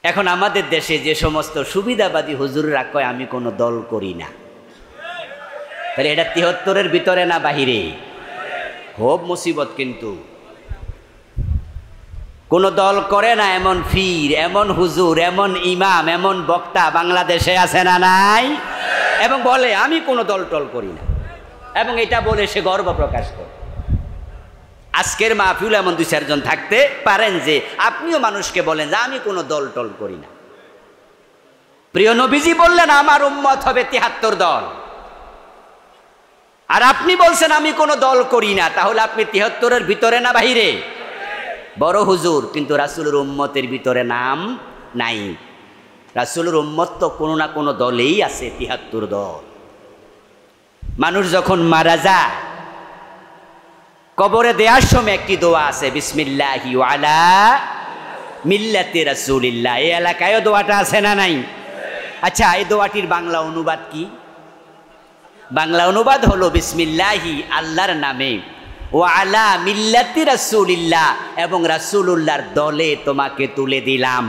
এখন আমাদের দেশে যে সমস্ত সুবিধাবাদী হুজুররা কয় আমি কোনো দল করি না, তাহলে এটা ৭৩-এর ভিতরে না বাহিরে? খুব মুসিবত। কিন্তু কোন দল করে না এমন ফির, এমন হুজুর, এমন ইমাম, এমন বক্তা বাংলাদেশে আছে না নাই? এবং বলে আমি কোনো দল টল করি না, এবং এটা বলে সে গর্ব প্রকাশ করে। আজকের মাহফিল এমন ২-৪ জন থাকতে পারেন যে আপনিও মানুষকে বলেন যে আমি কোনো দল টল করি না। প্রিয় নবীজি বললেন আমার উম্মত হবে ৭৩ দল, আর আপনি বলছেন আমি কোনো দল করি না, তাহলে আপনি ৭৩-এর ভিতরে না বাহিরে? বড় হুজুর, কিন্তু রাসূলের উম্মতের ভিতরে নাম নাই। রাসূলের উম্মত তো কোনো না কোনো দলেই আছে, ৭৩ দল। মানুষ যখন মারা যায় কবরে দেওয়ার সময় একটি দোয়া আছে, বিসমিল্লাহি ওয়া আলা মিল্লাতি রাসূলিল্লাহ। এই এলাকায়ও দোয়াটা আছে না নাই? আচ্ছা, এই দোয়াটির বাংলা অনুবাদ কি? বাংলা অনুবাদ হলো বিসমিল্লাহি, আল্লাহর নামে, ওয়া আলা মিল্লাতি রাসূলিল্লাহ, এবং রাসূলুল্লাহর দলে তোমাকে তুলে দিলাম।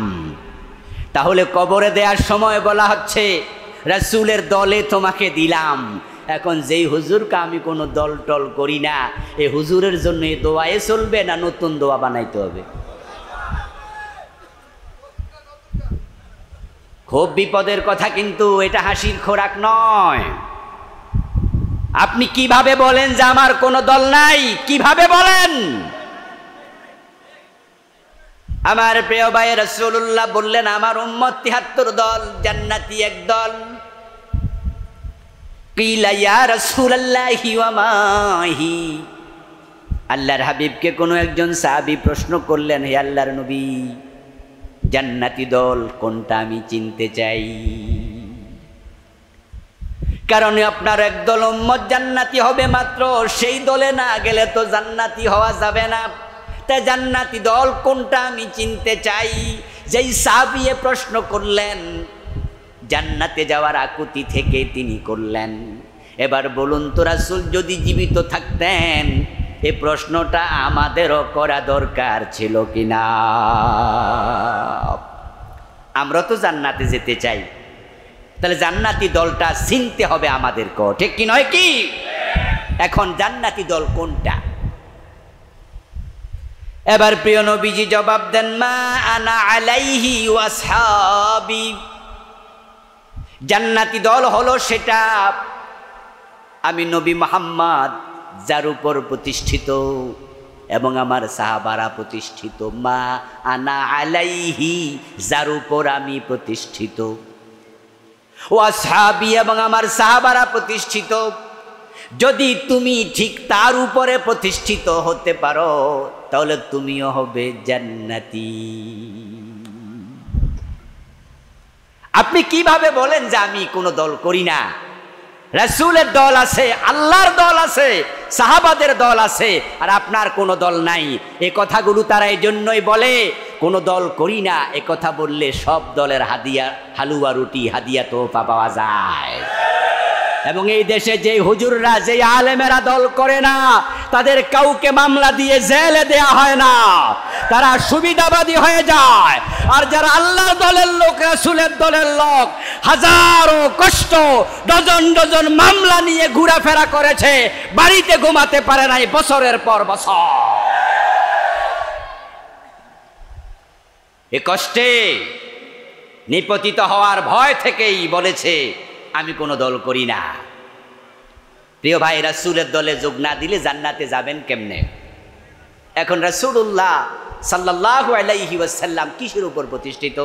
তাহলে কবরে দেওয়ার সময় বলা হচ্ছে রাসূলের দলে তোমাকে দিলাম। এখন যেই হুজুরকে আমি কোনো দল টল করি না, এই হুজুরের জন্য এই দোয়ায়ে চলবে না নতুন দোয়া বানাইতে হবে? খুব বিপদের কথা, কিন্তু এটা হাসির খোরাক নয়। আপনি কিভাবে বলেন যে আমার কোনো দল নাই? কিভাবে বলেন? আমার প্রিয় ভাই রাসূলুল্লাহ বললেন আমার উম্মত ৭৩ দল, জান্নাতি এক দল। কিলা ইয়া রাসূলুল্লাহি ওয়া মাহি, আল্লাহর হাবিবকে কোনো একজন সাহাবী প্রশ্ন করলেন, হে আল্লাহর নবী, জান্নাতি দল কোনটা আমি চিনতে চাই। কারণ আপনার একদল উম্মত জান্নাতি হবে মাত্র, সেই দলে না গেলে তো জান্নাতি হওয়া যাবে না। তাই জান্নাতি দল কোনটা আমি চিনতে চাই। যেই সাহাবী প্রশ্ন করলেন, জান্নাতে যাওয়ার আকুতি থেকে তিনি করলেন, এবার বলুন তো রাসূল যদি জীবিত থাকতেন এই প্রশ্নটা আমাদেরও করা দরকার ছিল কিনা? আমরা তো জান্নাতে যেতে চাই, তাহলে জান্নাতি দলটা চিনতে হবে আমাদেরকে, ঠিক কি নয় কি? এখন জান্নাতি দল কোনটা? এবার প্রিয় নবীজি জবাব দেন, মা আনা আলাইহি ওয়া আসহাবি। জান্নাতি দল হলো সেটা আমি নবী মুহাম্মদ যার উপর প্রতিষ্ঠিত এবং আমার সাহাবারা প্রতিষ্ঠিত। মা আনা আলাইহি, যার উপর আমি প্রতিষ্ঠিত, ওয়া আসহাবি, এবং আমার সাহাবারা প্রতিষ্ঠিত। যদি তুমি ঠিক তার উপরে প্রতিষ্ঠিত হতে পারো তাহলে তুমিও হবে জান্নাতি। আপনি কিভাবে বলেন যে আমি কোনো দল করি না? রাসূলের দল আছে, আল্লাহর দল আছে, সাহাবাদের দল আছে, আর আপনার কোনো দল নাই। এই কথাগুলো তারা এই জন্যই বলে কোনো দল করি না। এ কথা বললে সব দলের হাদিয়া, হালুয়া রুটি, হাদিয়া তোফা পাওয়া যায়। এবং এই দেশে যে হুজুররা, যে আলেমেরা দল করে না, তাদের কাউকে মামলা দিয়ে জেলে দেয়া হয় না, তারা সুবিধাবাদী হয়ে যায়। আর যারা আল্লাহর দলের লোক, রাসূলের দলের লোক, হাজারো কষ্ট, ডজন ডজন মামলা নিয়ে ঘোরাফেরা করেছে, বাড়িতে ঘুমাতে পারে নাই বছরের পর বছর। এ কষ্টে নিপতিত হওয়ার ভয় থেকেই বলেছে আমি কোনো দল করি না। প্রিয় ভাই, রাসূলের দলে যোগ না দিলে জান্নাতে যাবেন কেমনে? এখন রাসূলুল্লাহ সাল্লাল্লাহু আলাইহি ওয়াসাল্লাম কিসের উপর প্রতিষ্ঠিত?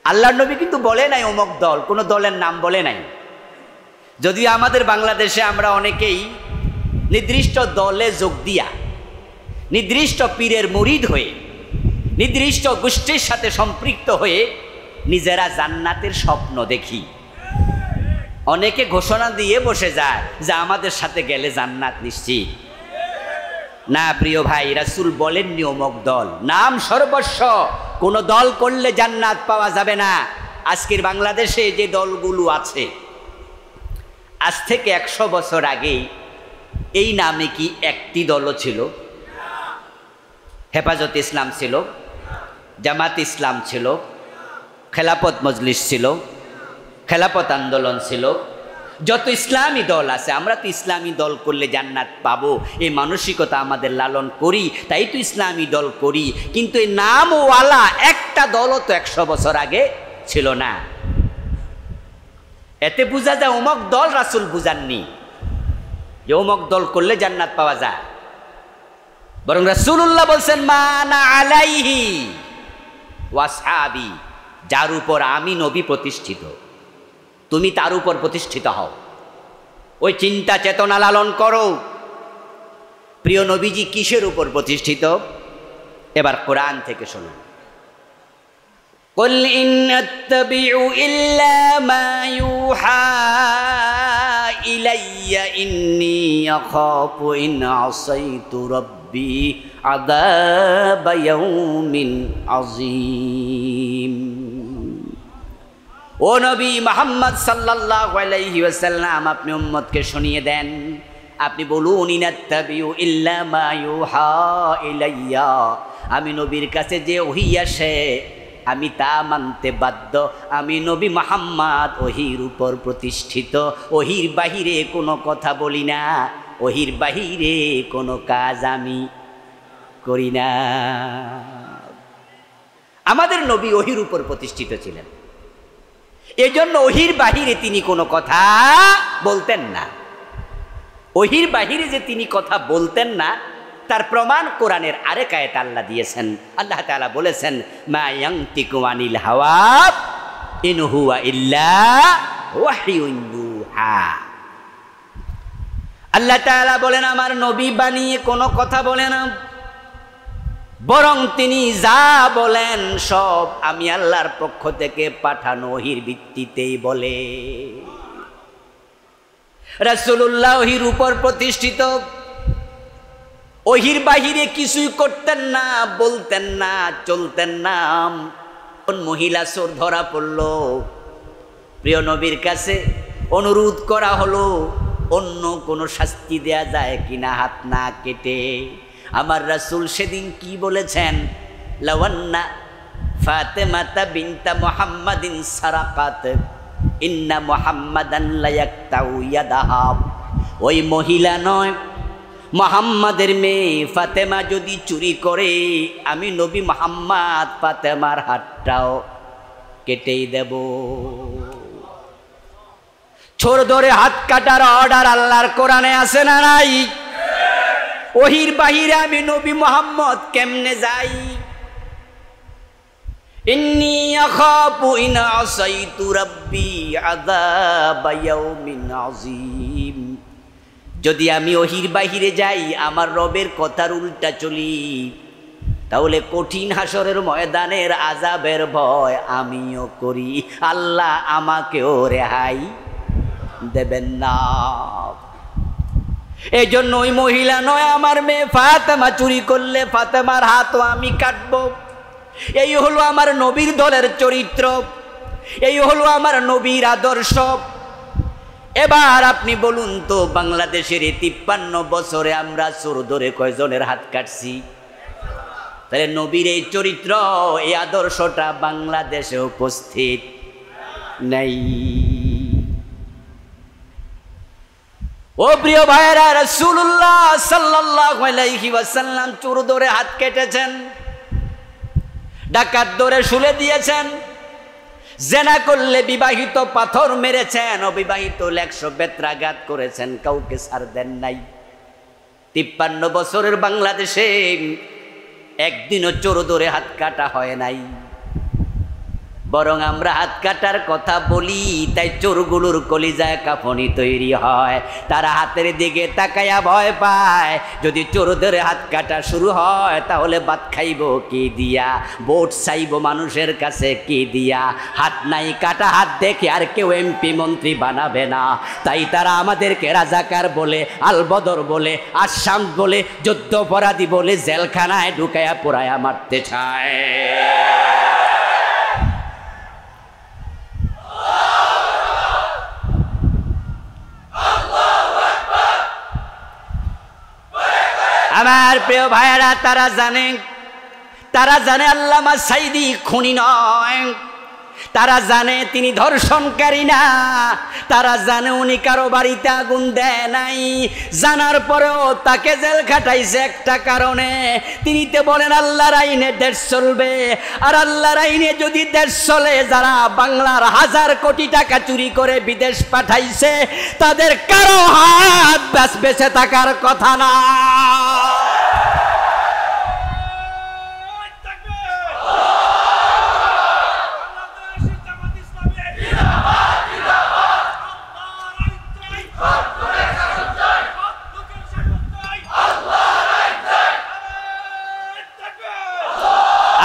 আল্লাহর নবী কিন্তু বলে নাই অমুক দল, কোনো দলের নাম বলে নাই। যদিও আমাদের বাংলাদেশে আমরা অনেকেই নির্দিষ্ট দলে যোগ দিয়া, নির্দিষ্ট পীরের মুরিদ হয়ে, নির্দিষ্ট গোষ্ঠীর সাথে সম্পৃক্ত হয়ে নিজেরা জান্নাতের স্বপ্ন দেখি। অনেকে ঘোষণা দিয়ে বসে যায় যে আমাদের সাথে গেলে জান্নাত নিশ্চিত। না প্রিয় ভাই, রাসূল বলেননি অমুক দল, নাম সর্বস্ব, কোন দল করলে জান্নাত পাওয়া যাবে না। আজকের বাংলাদেশে যে দলগুলো আছে, আজ থেকে 100 বছর আগে এই নামে কি একটি দলও ছিল? হেফাজতে ইসলাম ছিল, জামাত ইসলাম ছিল, খেলাফত মজলিস ছিল, খেলাফত আন্দোলন ছিল, যত ইসলামী দল আছে, আমরা তো ইসলামী দল করলে জান্নাত পাবো এই মানসিকতা আমাদের লালন করি, তাই তো ইসলামী দল করি। কিন্তু এই নামওয়ালা একটা দলও তো 100 বছর আগে ছিল না। এতে বোঝা যায় অমুক দল রাসূল বুঝাননি যে অমুক দল করলে জান্নাত পাওয়া যায়, বরং রাসূলুল্লাহ বলছেন মানা আলাইহি ওয়াসহাবি, যার উপর আমি নবী প্রতিষ্ঠিত তুমি তার উপর প্রতিষ্ঠিত হও। ওই চিন্তা চেতনা লালন করো। প্রিয় নবীজি কিসের উপর প্রতিষ্ঠিত? এবার কোরআন থেকে শুনুন। কুল ইন আত্তাবিউ ইল্লা মা ইউহা ইলাইয়া ইন্নী আখাফু ইন আসাইতু রাব্বি আযাব ইয়াউমিন আযীম। ও নবী মুহাম্মদ সাল্লাল্লাহু আলাইহি ওয়াসাল্লাম, আপনি উম্মতকে শুনিয়ে দেন, আপনি বলুন ইনাত্তাবিউ ইল্লা মা ইউহা ইলাইয়া, আমি নবীর কাছে যে ওহী আসে আমি তা মানতে বাধ্য। আমি নবী মুহাম্মদ ওহীর উপর প্রতিষ্ঠিত, ওহীর বাহিরে কোনো কথা বলি না, ওহীর বাহিরে কোনো কাজ আমি করি না। আমাদের নবী ওহীর উপর প্রতিষ্ঠিত ছিলেন, এজন্য ওহীর বাহিরে তিনি কোনো কথা বলতেন না। ওহীর বাহিরে যে তিনি কথা বলতেন না তার প্রমাণ কোরআনের আরেক আয়াতে আল্লাহ দিয়েছেন। আল্লাহ তাআলা বলেছেন মা ইয়ানতিকু আনিল হাওয়া ইন হুয়া ইল্লা ওয়াহয়ুন ইউহা। আল্লাহ তাআলা বলেন আমার নবী বানিয়ে কোনো কথা বলে না, বরং তিনি যা বলেন সব আমি আল্লাহর পক্ষ থেকে পাঠানো ওহীর ভিত্তিতেই বলে। রাসূলুল্লাহ ওহীর উপর প্রতিষ্ঠিত, ওহীর বাহিরে কিছুই করতেন না, বলতেন না, চলতেন না। কোন মহিলা চোর ধরা পড়ল, প্রিয় নবীর কাছে অনুরোধ করা হলো অন্য কোনো শাস্তি দেয়া যায় কিনা হাত না কেটে। আমার রাসূল সেদিন কি বলেছেন? লাওয়ান্না ফাতেমাতা বিনতা মুহাম্মাদিন সারাকাত ইন্না মুহাম্মাদান লা ইয়াকতাউ ইয়াদাহা। ওই মহিলা নয়, মুহাম্মাদের মেয়ে ফাতেমা যদি চুরি করে আমি নবী মুহাম্মদ ফাতেমার হাতটাও কেটেই দেব। চোর ধরে হাত কাটার অর্ডার আল্লাহর কোরআনে আছে না নাই? ওহীর বাহিরে আমি নবী মুহাম্মদ কেমনে যাই? ইন্নী আখাফু ইন আসাইতু রাব্বি আযাব ইয়াউমিন আযীম। যদি আমি ওহীর বাহিরে যাই, আমার রবের কথার উল্টা চলি, তাহলে কঠিন হাসরের ময়দানের আযাবের ভয় আমিও করি, আল্লাহ আমাকেও রেহাই দেবেন না। এই জন্য ওই মহিলা নয়, আমার মেয়ে ফাতেমা চুরি করলে ফাতেমার হাতও আমি কাটবো। এই হলো আমার নবীর দলের চরিত্র, এই হলো আমার নবীর আদর্শ। এবার আপনি বলুন তো, বাংলাদেশের 53 বছরে আমরা চোর ধরে কয়জনের হাত কাটছি? তাহলে নবীর এই চরিত্র, এই আদর্শটা বাংলাদেশে উপস্থিত নাই। ও প্রিয় ভাইয়েরা, রাসূলুল্লাহ সাল্লাল্লাহু আলাইহি ওয়াসাল্লাম চোর ধরে হাত কেটেছেন, ডাকাত ধরে শুলে দিয়েছেন, জেনা করলে বিবাহিত পাথর মেরেছেন, অবিবাহিত 100 বেত্রাঘাত করেছেন, কাউকে ছাড় দেন নাই। 53 বছরের বাংলাদেশে একদিনও চোর ধরে হাত কাটা হয় নাই। বরং আমরা হাত কাটার কথা বলি, তাই চোরগুলোর কলিজায় কাফনি তৈরি হয়, তারা হাতের দিকে তাকায়া ভয় পায়। যদি চোরদের হাত কাটা শুরু হয় তাহলে ভাত খাইব কি দিয়া, ভোট চাইব মানুষের কাছে কি দিয়া? হাত নাই কাটা হাত দেখে আর কেউ এমপি মন্ত্রী বানাবে না। তাই তারা আমাদেরকে রাজাকার বলে, আলবদর বলে, আসাম বলে, যুদ্ধ অপরাধী বলে জেলখানায় ঢুকায়া পোড়ায়া মারতে চায়। আমার প্রিয় ভাইয়েরা, তারা জানে তারা জানে আল্লামা সাইদি খুনি নয়, তারা জানে তিনি ধর্ষণকারী না, তারা জানে উনি কারো বাড়িতে আগুন দেয় নাই। জানার পরেও তাকে জেল খাটাইছে একটা কারণে, তিনি তো বলেন আল্লাহর আইনে দেশ চলবে। আর আল্লাহর আইনে যদি দেশ চলে, যারা বাংলার 1000 কোটি টাকা চুরি করে বিদেশ পাঠাইছে, তাদের কারো হাত বেঁচে থাকার কথা না।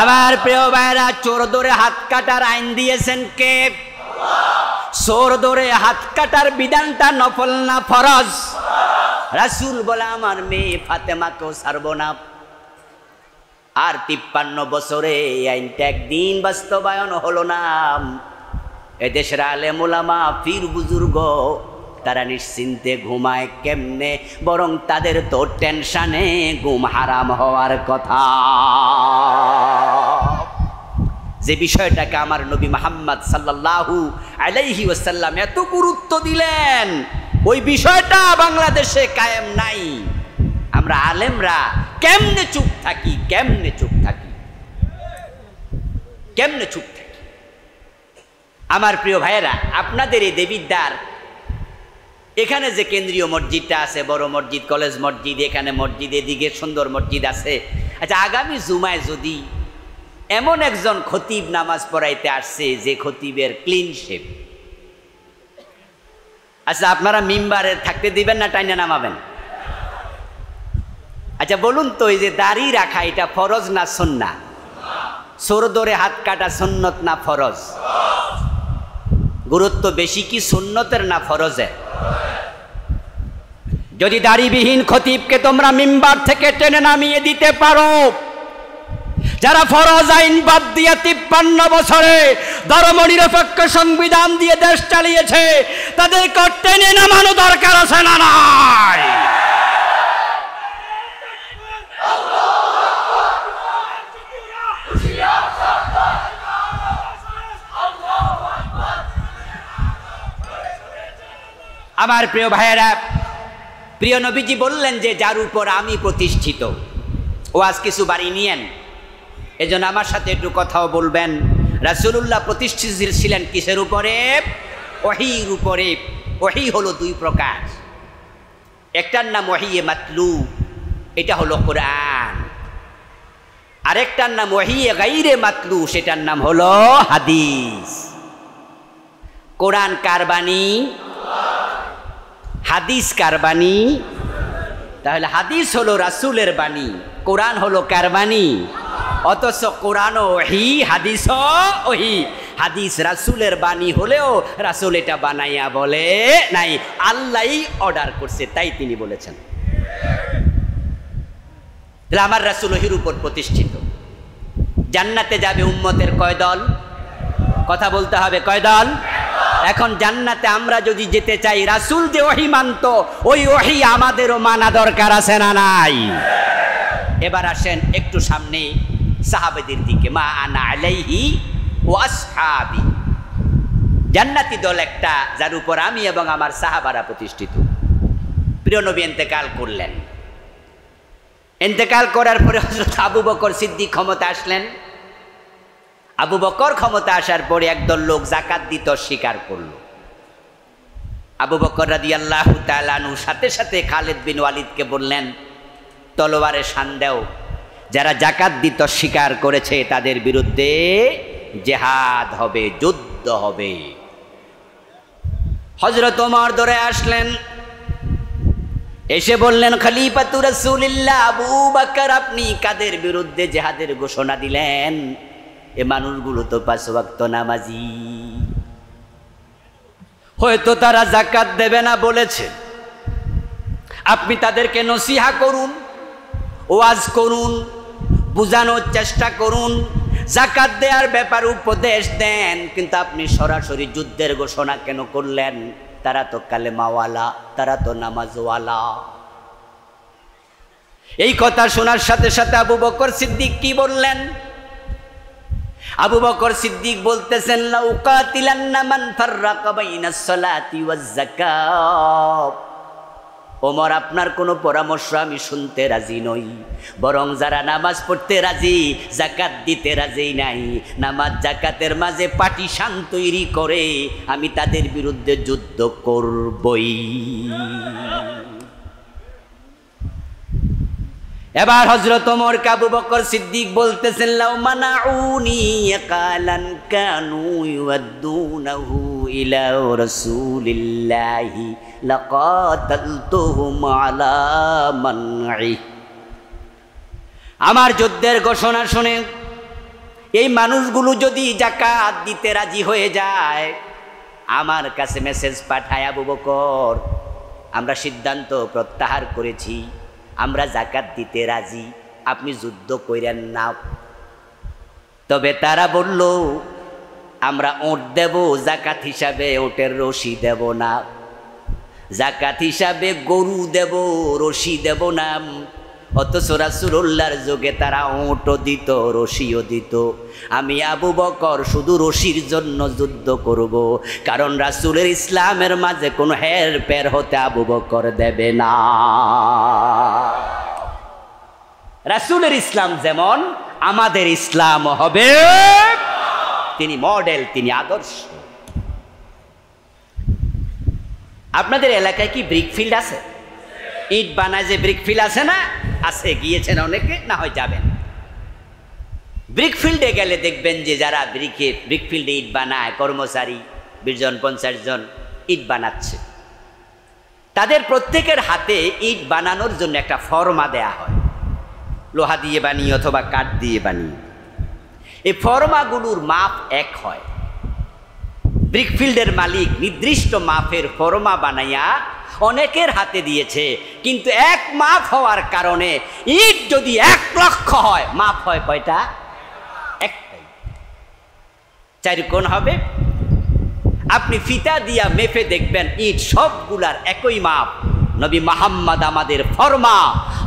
আমার প্রিয় ভাইরা, চোর ধরে হাত কাটার আইন দিয়েছেন কে? চোর ধরে হাত কাটার বিধানটা নফল না ফরজ? রাসূল বলে আমার মেয়ে ফাতেমাকেও ছাড়বো না। আর 53 বছরে এই আইনটা একদিন বাস্তবায়ন হলো না। এদেশের আলেম ওলামা পীর বুজুর্গ তারা নিশ্চিন্তে ঘুমায় কেমনে? বরং তাদের তো টেনশনে ঘুম হারাম হওয়ার কথা। যে বিষয়টাকে আমার নবী মুহাম্মদ সাল্লাল্লাহু আলাইহি ওয়াসাল্লাম এত গুরুত্ব দিলেন, ওই বিষয়টা বাংলাদেশে কায়েম নাই। আমরা আলেমরা কেমনে চুপ থাকি, কেমনে চুপ থাকি, কেমনে চুপ থাকি? আমার প্রিয় ভাইয়েরা, আপনাদের এই দেবিদ্বার এখানে যে কেন্দ্রীয় মসজিদটা আছে, বড় মসজিদ, কলেজ মসজিদ, এখানে মসজিদ, এদিকে সুন্দর মসজিদ আছে। আচ্ছা, আগামী জুমায় যদি এমন একজন খতিব নামাজ পড়াইতে আসছে যে খতিবের ক্লিন শেভ, আচ্ছা আপনারা মিম্বারে থাকতে দিবেন না টাইনা নামাবেন? আচ্ছা বলুন তো, এই যে দাড়ি রাখা এটা ফরজ না সুন্নাত? চোর ধরে হাত কাটা সুন্নত না ফরজ? গুরুত্ব বেশি কি সুন্নতের না ফরজের? যদি দাড়িবিহীন খতিবকে তোমরা মিম্বার থেকে টেনে নামিয়ে দিতে পারো, যারা ফরজ আইন বাদ দিয়ে 53 বছরে ধর্মনিরপেক্ষ সংবিধান দিয়ে দেশ চালিয়েছে, তাদেরকে টেনে নামানো দরকার আছে না নাই? আমার প্রিয় ভাইয়েরা, প্রিয় নবীজি বললেন যে যার উপর আমি প্রতিষ্ঠিত, ও আজ কিছু বাড়ি নিয়েন, এজন্য আমার সাথে একটু কথাও বলবেন। রাসূলুল্লাহ প্রতিষ্ঠিত ছিলেন কিসের উপরে? ওহীর উপরে। ওহী হলো 2 প্রকার, একটার নাম ওহীয়ে মাতলু, এটা হলো কোরআন। আরেকটার নাম ওহীয়ে গায়রে মাতলু, সেটার নাম হলো হাদিস। কোরআন কার বাণী? হাদিস কার বাণী? তাহলে হাদিস হলো রাসূলের বাণী, কোরআন হলো কার বাণী? অথচ কোরআনও ওহী, হাদিসও ওহী। হাদিস রাসূলের বাণী হলেও রাসূল এটা বানাইয়া বলে নাই, আল্লাহই অর্ডার করছে, তাই তিনি বলেছেন। তাহলে আমার রাসূল ওহীর উপর প্রতিষ্ঠিত। জান্নাতে যাবে উম্মতের কয় দল? কথা বলতে হবে, কয় দল? এখন জান্নাতে আমরা যদি যেতে চাই, রাসূল যে ওহী মানতো, ওই ওহী আমাদেরও মানা দরকার আছে না নাই? এবার আসেন একটু সামনে সাহাবাদের দিকে। মা আনা আলাইহি ওয়া আসহাবি, জান্নাতি দল একটা, যার উপর আমি এবং আমার সাহাবারা প্রতিষ্ঠিত। প্রিয় নবী ইন্তেকাল করলেন। ইন্তেকাল করার পরে হযরত আবু বকর সিদ্দিক ক্ষমতা আসলেন। আবু বকর ক্ষমতা আসার পরে একদল লোক যাকাত দিতে অস্বীকার করল। আবু বকর রাদিয়াল্লাহু তাআলা আনহু সাথে সাথে খালিদ বিন ওয়ালিদকে বললেন, তলোয়ারে শান দাও, যারা যাকাত দিতে অস্বীকার করেছে তাদের বিরুদ্ধে জিহাদ হবে, যুদ্ধ হবে। হযরত ওমর দৌড়ে আসলেন, এসে বললেন, খলিফাতুর রাসূলিল্লাহ আবু বকর, আপনি কাদের বিরুদ্ধে জিহাদের ঘোষণা দিলেন? এ মানুষগুলো তো 5 ওয়াক্ত নামাজি, হয়তো তারা যাকাত দেবে না বলেছে। আপনি তাদেরকে নসিহা করুন, ওয়াজ করুন, বুঝানোর চেষ্টা করুন, যাকাত দেওয়ার ব্যাপারে উপদেশ দেন, কিন্তু আপনি সরাসরি যুদ্ধের ঘোষণা কেন করলেন? তারা তো কালেমাওয়ালা, তারা তো নামাজওয়ালা। এই কথা শোনার সাথে সাথে আবু বকর সিদ্দিক কি বললেন? আবু বকর সিদ্দিক বলতেছেন, লাউ কাতিলান্না মান ফাররাকা বাইনাস সালাতি ওয়াজ যাকাত। ওমর, আপনার কোনো পরামর্শ আমি শুনতে রাজি নই, বরং যারা নামাজ পড়তে রাজি, যাকাত দিতে রাজি নাই, নামাজ যাকাতের মাঝে পার্টিশন তৈরি করে, আমি তাদের বিরুদ্ধে যুদ্ধ করবই। এবার হযরত ওমর আবু বকর সিদ্দিক বলতেছেন, লাউ মানাউনি ইয়াকালান কানু ইউদ্দুনাহু ইলা রাসূলিল্লাহি লাকাতালতুহুম আলা মানঈ। আমার যুদ্ধের ঘোষণা শুনে এই মানুষগুলো যদি যাকাত দিতে রাজি হয়ে যায়, আমার কাছে মেসেজ পাঠায়, আবু বকর, আমরা সিদ্ধান্ত প্রত্যাহার করেছি, আমরা যাকাত দিতে রাজি, আপনি যুদ্ধ কইরেন না। তবে তারা বলল, আমরা ওট দেব, যাকাত হিসাবে ওটের রশি দেব না, যাকাত হিসাবে গরু দেব, রশি দেব না। অথচ রাসূলুল্লাহর যুগে তারা ওটও দিত, রশিও দিত। আমি আবু বকর শুধু রশির জন্য যুদ্ধ করব, কারণ রাসূলের ইসলামের মাঝে কোনো হের পের হতে আবু বকর দেবে না। রাসূলের ইসলাম যেমন, আমাদের ইসলাম হবে, তিনি মডেল, তিনি আদর্শ। আপনাদের এলাকায় কি ব্রিকফিল্ড আছে? ইট বানায় যে ব্রিকফিল্ড আছে না, আছে, গিয়েছেন অনেকে, না হয় যাবেন। ব্রিকফিল্ডে গেলে দেখবেন যে যারা ব্রিকফিল্ডে ইট বানায়, কর্মচারী 20 জন 50 জন ইট বানাচ্ছে, তাদের প্রত্যেকের হাতে ইট বানানোর জন্য একটা ফর্মা দেয়া হয়, লোহা দিয়ে বানিয়ে অথবা কাঠ দিয়ে বানিয়ে। এই ফর্মাগুলোর মাপ এক হয়। ব্রিকফিল্ডের মালিক নির্দিষ্ট মাপের ফর্মা বানাইয়া অনেকের হাতে দিয়েছে, কিন্তু এক মাপ হওয়ার কারণে ইট যদি 1 লক্ষ হয়, মাপ হয় কয়টা? একটাই। 4 কোণ হবে। আপনি ফিতা দিয়া মেপে দেখবেন ইট সবগুলার একই মাপ। নবী মুহাম্মদ আমাদের ফরমা,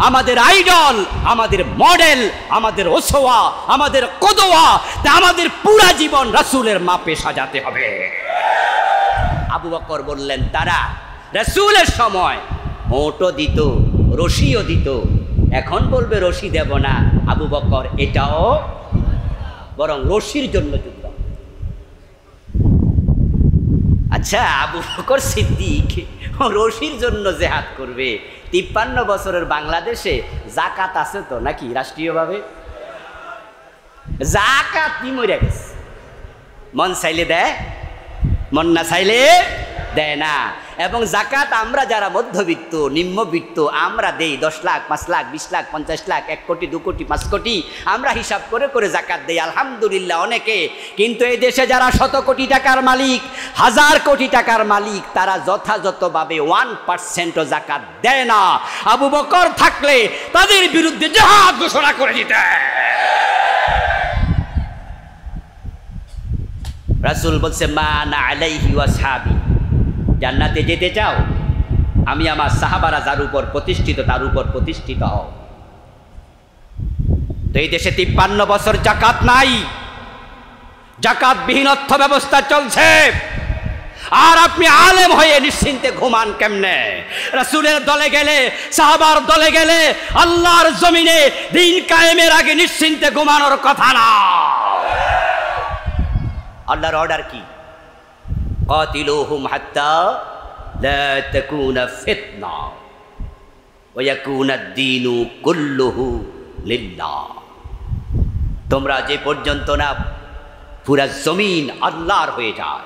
আমাদের আইডল, আমাদের মডেল, আমাদের ওসওয়া, আমাদের কদওয়া। তা আমাদের পুরা জীবন রাসূলের মাপে সাজাতে হবে। আবু বকর বললেন, তারা রাসূলের সময় ওটও দিত, রশিও দিত, এখন বলবে রশি দেব না। আবু বকর এটাও, বরং রশির জন্য যুদ্ধ। আচ্ছা, আবু বকর সিদ্দিক রশির জন্য জেহাদ করবে? 53 বছরের বাংলাদেশে যাকাত আছে তো নাকি? রাষ্ট্রীয়ভাবে যাকাত কি মরে গেছে? মন চাইলে দেয়, মন না চাইলে দেয় না। এবং যাকাত আমরা যারা মধ্যবিত্ত, নিম্নবিত্ত, আমরা দেই 10 লাখ, 5 লাখ, 20 লাখ, 50 লাখ, 1 কোটি, 2 কোটি, 5 কোটি, আমরা হিসাব করে করে যাকাত দেই, আলহামদুলিল্লাহ অনেকে। কিন্তু এই দেশে যারা 100 কোটি টাকার মালিক, 1000 কোটি টাকার মালিক, তারা যথাযথভাবে 1% যাকাত দেয় না। আবু বকর থাকলে তাদের বিরুদ্ধে জিহাদ ঘোষণা করে দিতেন। রাসূল বলছে, মা আনা আলাইহি ওয়া আসহাবি, জান্নাতে যেতে চাও, আমি আমার সাহাবারা যার উপর প্রতিষ্ঠিত তার উপর প্রতিষ্ঠিত হও। তো এই দেশে 53 বছর যাকাত নাই, যাকাতবিহীন অর্থ ব্যবস্থা চলছে। আর আপনি আলেম হয়ে নিশ্চিন্তে ঘুমান কেমনে? রাসূলের দলে গেলে, সাহাবার দলে গেলে, আল্লাহর জমিনে দিন কায়েমের আগে নিশ্চিন্তে ঘুমানোর কথা না। আল্লাহর অর্ডার কি? কাতিলুহুম হাত্তা লা তাকুনা ফিতনা ওয়া ইয়াকুনা আদ-দীনু কুল্লুহু লিল্লাহ। তোমরা যে পর্যন্ত না পুরা জমিন আল্লাহর হয়ে যায়,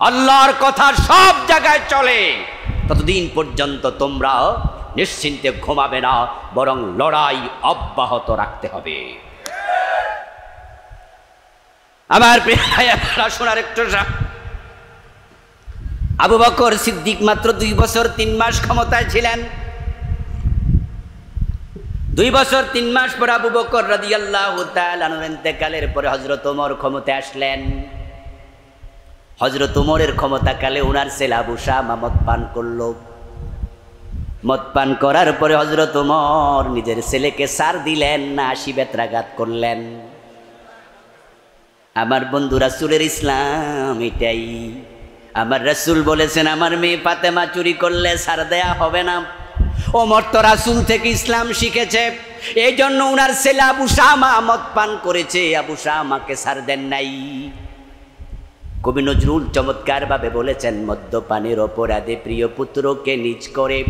আল্লাহর কথা সব জায়গায় চলে, ততদিন পর্যন্ত তোমরা নিশ্চিন্তে ঘুমাবে না, বরং লড়াই অব্যাহত রাখতে হবে। আমার প্রিয় ভাইরা, শোনার একটু, আবু বকর সিদ্দিক মাত্র 2 বছর 3 মাস ক্ষমতায় ছিলেন। 2 বছর 3 মাস পর আবু বকর রাদিয়াল্লাহু তাআলা আনহু ইন্তেকালের পরে হযরত ওমর ক্ষমতায় আসলেন। হযরত ওমরের ক্ষমতাকালে ওনার ছেলে আবু শামা মদ পান করল। মদ পান করার পরে হযরত ওমর নিজের ছেলেকে সার দিলেন না, বেত্রাঘাত করলেন। আমার বন্ধু রাসূলের ইসলাম এটাই। আমার রাসূল বলেছেন আমার মেয়ে ফাতেমা চুরি করলে সার দেয়া হবে না। ওমর তো রাসূল থেকে ইসলাম শিখেছে, এই জন্য উনার ছেলে আবু শামা মদ পান করেছে, আবু শামাকে সার দেন নাই। কবি নজরুল চমৎকার ভাবে বলেছেন, মদ্যপানের অপরাধে প্রিয় পুত্রকে নিজ করে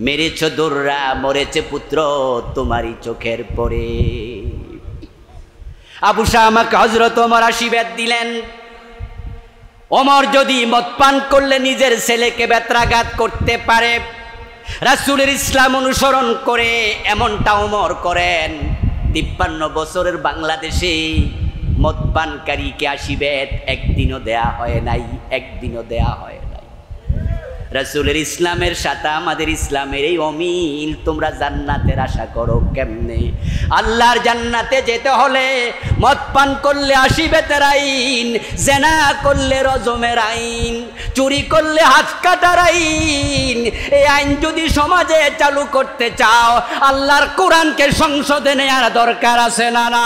মেরেছ দোররা, মরেছে পুত্র তোমারই চোখের পরে। আবু শামাকে হযরত ওমর আশীর্বাদ দিলেন, ওমর যদি মদ পান করলে নিজের ছেলেকে বেত্রাঘাত করতে পারে, রাসূলের ইসলাম অনুসরণ করে এমনটা ওমর করেন। 53 বছরের বাংলাদেশে মদ পানকারীকে আশীর্বাদ একদিনও দেয়া হয় নাই, একদিনও দেয়া হয় নাই। রাসূলের ইসলামের সাথে আমাদের ইসলামের এই অমিল। তোমরা জান্নাতের আশা করো কেমনে? আল্লাহর জান্নাতে যেতে হলে মদ পান করলে আশীর্বাদের আইন, জেনা করলে রজমের আইন, চুরি করলে হাত কাটার আইন। এই আইন যদি সমাজে চালু করতে চাও, আল্লাহর কোরআনকে সংসদে নেওয়ার দরকার আছে না? না,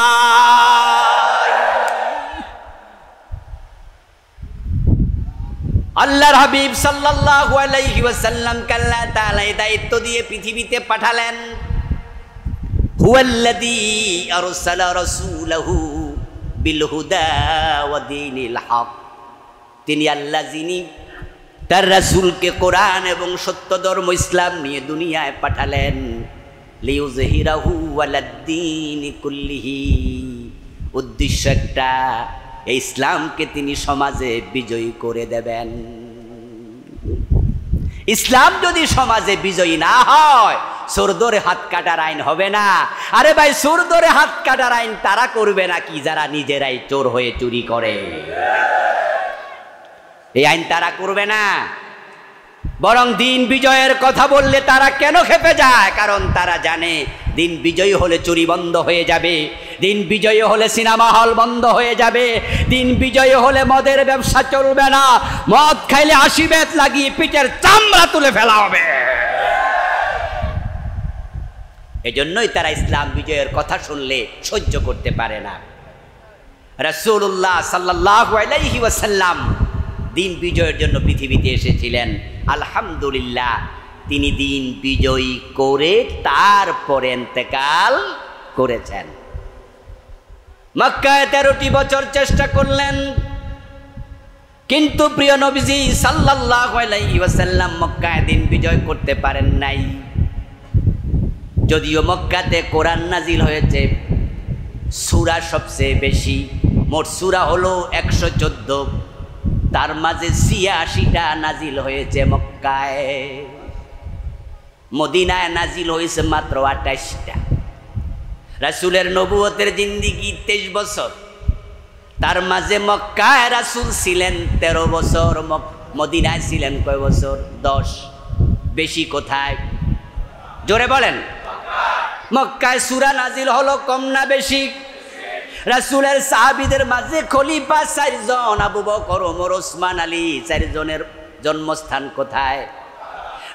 আল্লাহর হাবিব সাল্লাল্লাহু আলাইহি ওয়াসাল্লামকে আল্লাহ তাআলা দায়িত্ব দিয়ে পৃথিবীতে পাঠালেন। হুয়াল্লাযী আরসালা রাসূলাহু বিল হুদা ওয়া দীনিল হক। তিনি আল্লাহ যিনি তার রাসূলকে কোরআন এবং সত্য ধর্ম ইসলাম নিয়ে দুনিয়ায় পাঠালেন। লিইউযহিরাহু আলাদ-দীনি কুল্লিহি। উদ্দেশ্য একটা, এই ইসলামকে তিনি সমাজে বিজয়ী করে দেবেন। ইসলাম যদি সমাজে বিজয়ী না হয়, চোর ধরে হাত কাটার আইন হবে না। আরে ভাই, চোর ধরে হাত কাটার আইন তারা করবে নাকি যারা নিজেরাই চোর হয়ে চুরি করে? এই আইন তারা করবে না। বরং দিন বিজয়ের কথা বললে তারা কেন খেপে যায়? কারণ তারা জানে দিন বিজয়ী হলে চুরি বন্ধ হয়ে যাবে, দিন বিজয়ী হলে সিনেমা হল বন্ধ হয়ে যাবে, দিন বিজয়ী হলে মদের ব্যবসা চলবে না, মদ খাইলে আশীর্বাদ লাগিয়ে পিঠের চামড়া তুলে ফেলা হবে। এজন্যই তারা ইসলাম বিজয়ের কথা শুনলে সহ্য করতে পারে না। রাসূলুল্লাহ সাল্লাল্লাহু আলাইহি ওয়াসাল্লাম দিন বিজয়ের জন্য পৃথিবীতে এসেছিলেন। আলহামদুলিল্লাহ, তিনি দিন বিজয়ী করে তারপরে ইন্তেকাল করেছেন। মক্কায় 13টি বছর চেষ্টা করলেন, কিন্তু প্রিয় নবীজি সাল্লাল্লাহু আলাইহি ওয়াসাল্লাম মক্কায় দিন বিজয় করতে পারেন নাই। যদিও মক্কাতে কোরআন নাজিল হয়েছে, সূরা সবচেয়ে বেশি, মোট সূরা হলো 114, তার মাঝে 86টা নাজিল হয়েছে মক্কায়। মদিনায় নাজিল হয়েছে মাত্র 28টা। রাসূলের নবুয়তের জিন্দেগি 23 বছর, তার মাঝে মক্কায় রাসূল ছিলেন 13 বছর, মদিনায় ছিলেন কয় বছর? 10। বেশি কোথায়? জোরে বলেন। মক্কায় সূরা নাজিল হলো কম না বেশি? রাসূলের সাহাবীদের মাঝে খলিফা 4 জন, আবু বকর, ওমর, ওসমান, আলী, 4 জনের জন্মস্থান কোথায়?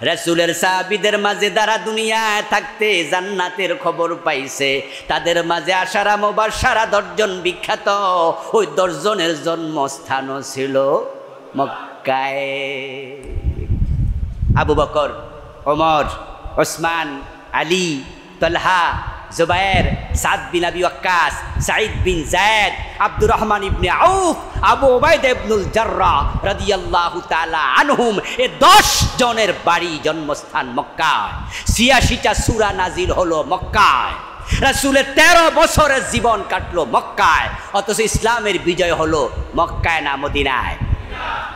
রাসূলের সাহাবীদের মাঝে যারা দুনিয়ায় থাকতে জান্নাতের খবর পাইছে, তাদের মাঝে আশারা মুবাশশারা 10 জন বিখ্যাত, ওই 10 জনের জন্মস্থানও ছিল মক্কায়। আবু বকর, ওমর, ওসমান, আলী, তালহা, জুবায়ের, সাদ বিন আবি ওয়াক্কাস, সাঈদ বিন যায়েদ, আব্দুর রহমান ইবনে আউফ, আবু উবাইদা ইবনুল জাররাহ রাদিয়াল্লাহু তাআলা আনহুম, এই 10 জনের বাড়ি জন্মস্থান মক্কায়। 86টা সূরা নাজিল হলো মক্কায়। রাসূলের 13 বছরের জীবন কাটলো মক্কায়, অথচ ইসলামের বিজয় হলো মক্কায় না মদিনায়?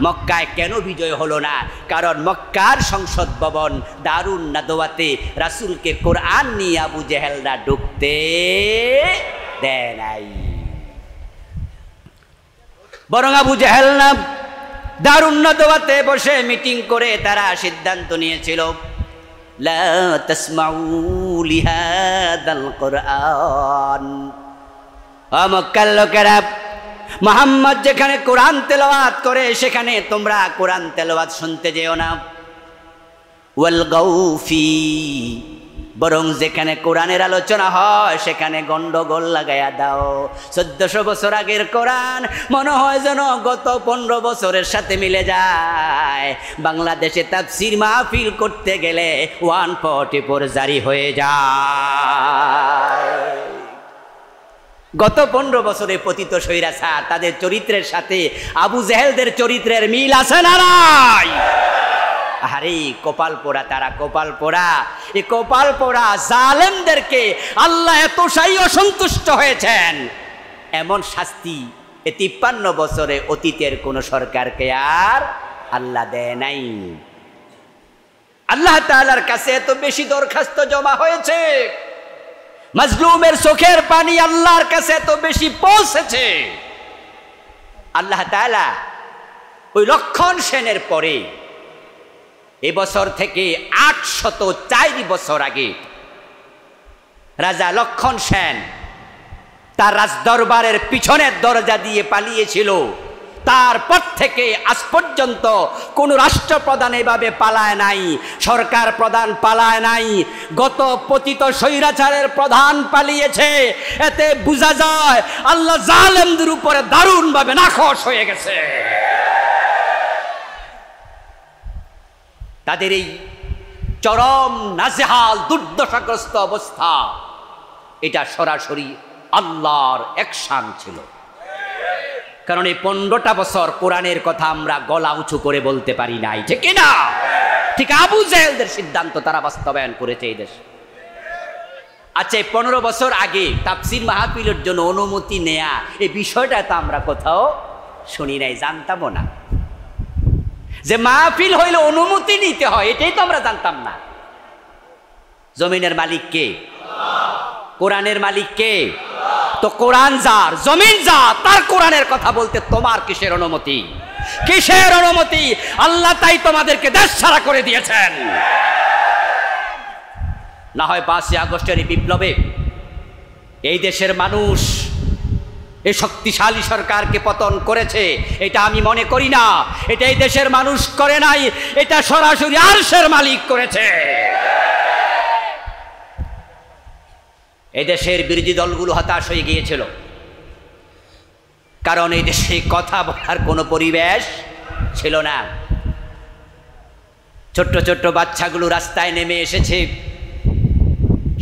মক্কায় কেন বিজয় হলো না? কারণ মক্কার সংসদ ভবন দারুন নাদওয়াতে রাসূলকে কোরআন নিয়ে আবু জেহেলরা ঢুকতে দেয় নাই। বরং আবু জেহেল না দারুন নাদওয়াতে বসে মিটিং করে তারা সিদ্ধান্ত নিয়েছিল, লা তাসমাউ লিহাদাল কোরআন। মক্কার লোকেরা, মুহাম্মদ যেখানে কোরআন তেলাওয়াত করে সেখানে তোমরা কোরআন তেলাওয়াত শুনতে যেও না। ওয়াল গাউফি, বরং যেখানে কোরআনের আলোচনা হয় সেখানে গন্ডগোল লাগাইয়া দাও। 1400 বছর আগের কোরআন মনে হয় যেন গত 15 বছরের সাথে মিলে যায়। বাংলাদেশে তাফসীর মাহফিল করতে গেলে 144 জারি হয়ে যায়। গত 15 বছরে পতিত স্বৈরাচার তাদের চরিত্রের সাথে আবু জেহেলদের চরিত্রের মিল আছে না নাই? আরে কপাল পোড়া তারা, কপাল পোড়া। এই কপাল পোড়া জালেমদেরকে আল্লাহ এতটাই অসন্তুষ্ট হয়েছেন, এমন শাস্তি এই 53 বছরে অতীতের কোন সরকারকে আর আল্লাহ দেয় নাই। আল্লাহ তাআলার কাছে এত বেশি দরখাস্ত জমা হয়েছে, মাজলুমের চোখের পানি আল্লাহর কাছে এত বেশি পৌঁছেছে। আল্লাহ তাআলা ওই লক্ষণ সেনের পরে এবছর থেকে 804 বছর আগে রাজা লক্ষণ সেন তার রাজদরবারের পিছনের দরজা দিয়ে পালিয়েছিল। তারপর থেকে আজ পর্যন্ত কোন রাষ্ট্রপ্রধান এভাবে পালায় নাই, সরকার প্রধান পালায় নাই। গত পতিত স্বৈরাচারের প্রধান পালিয়েছে। এতে বোঝা যায় আল্লাহ জালেমদের উপরে দারুণভাবে নাখোশ হয়ে গেছে। তাদের এই চরম নাজেহাল দুর্দশাগ্রস্ত অবস্থা, এটা সরাসরি আল্লাহর অ্যাকশন ছিল। কারণ এই 15টা বছর কোরআনের কথা আমরা গলা উঁচু করে বলতে পারি নাই, ঠিক না? ঠিক আবু জেহেলদের সিদ্ধান্ত তারা বাস্তবায়ন করেছে এই দেশ। আচ্ছা, 15 বছর আগে তাফসীর মাহফিলের জন্য অনুমতি নেয়া এই বিষয়টা তো আমরা কোথাও শুনি নাই, জানতামও না। যে মাহফিল হইলে অনুমতি নিতে হয় এটাই তো আমরা জানতাম না। জমিনের মালিক কে? কোরআনের মালিক কে? তো কোরআন যার, জমিন যার, তার কোরআনের কথা বলতে তোমার কিসের অনুমতি? কিসের অনুমতি? আল্লাহ তাই তোমাদেরকে দেশ ছাড়া করে দিয়েছেন। না হয় 5ই আগস্টের এই বিপ্লবে এই দেশের মানুষ এই শক্তিশালী সরকারকে পতন করেছে, এটা আমি মনে করি না। এটা এই দেশের মানুষ করে নাই, এটা সরাসরি আরশের মালিক করেছে। এই দেশের বিরোধী দলগুলো হতাশ হয়ে গিয়েছিল, কারণ এই দেশে কথা বলার কোনো পরিবেশ ছিল না। ছোট্ট ছোট্ট বাচ্চাগুলো রাস্তায় নেমে এসেছে।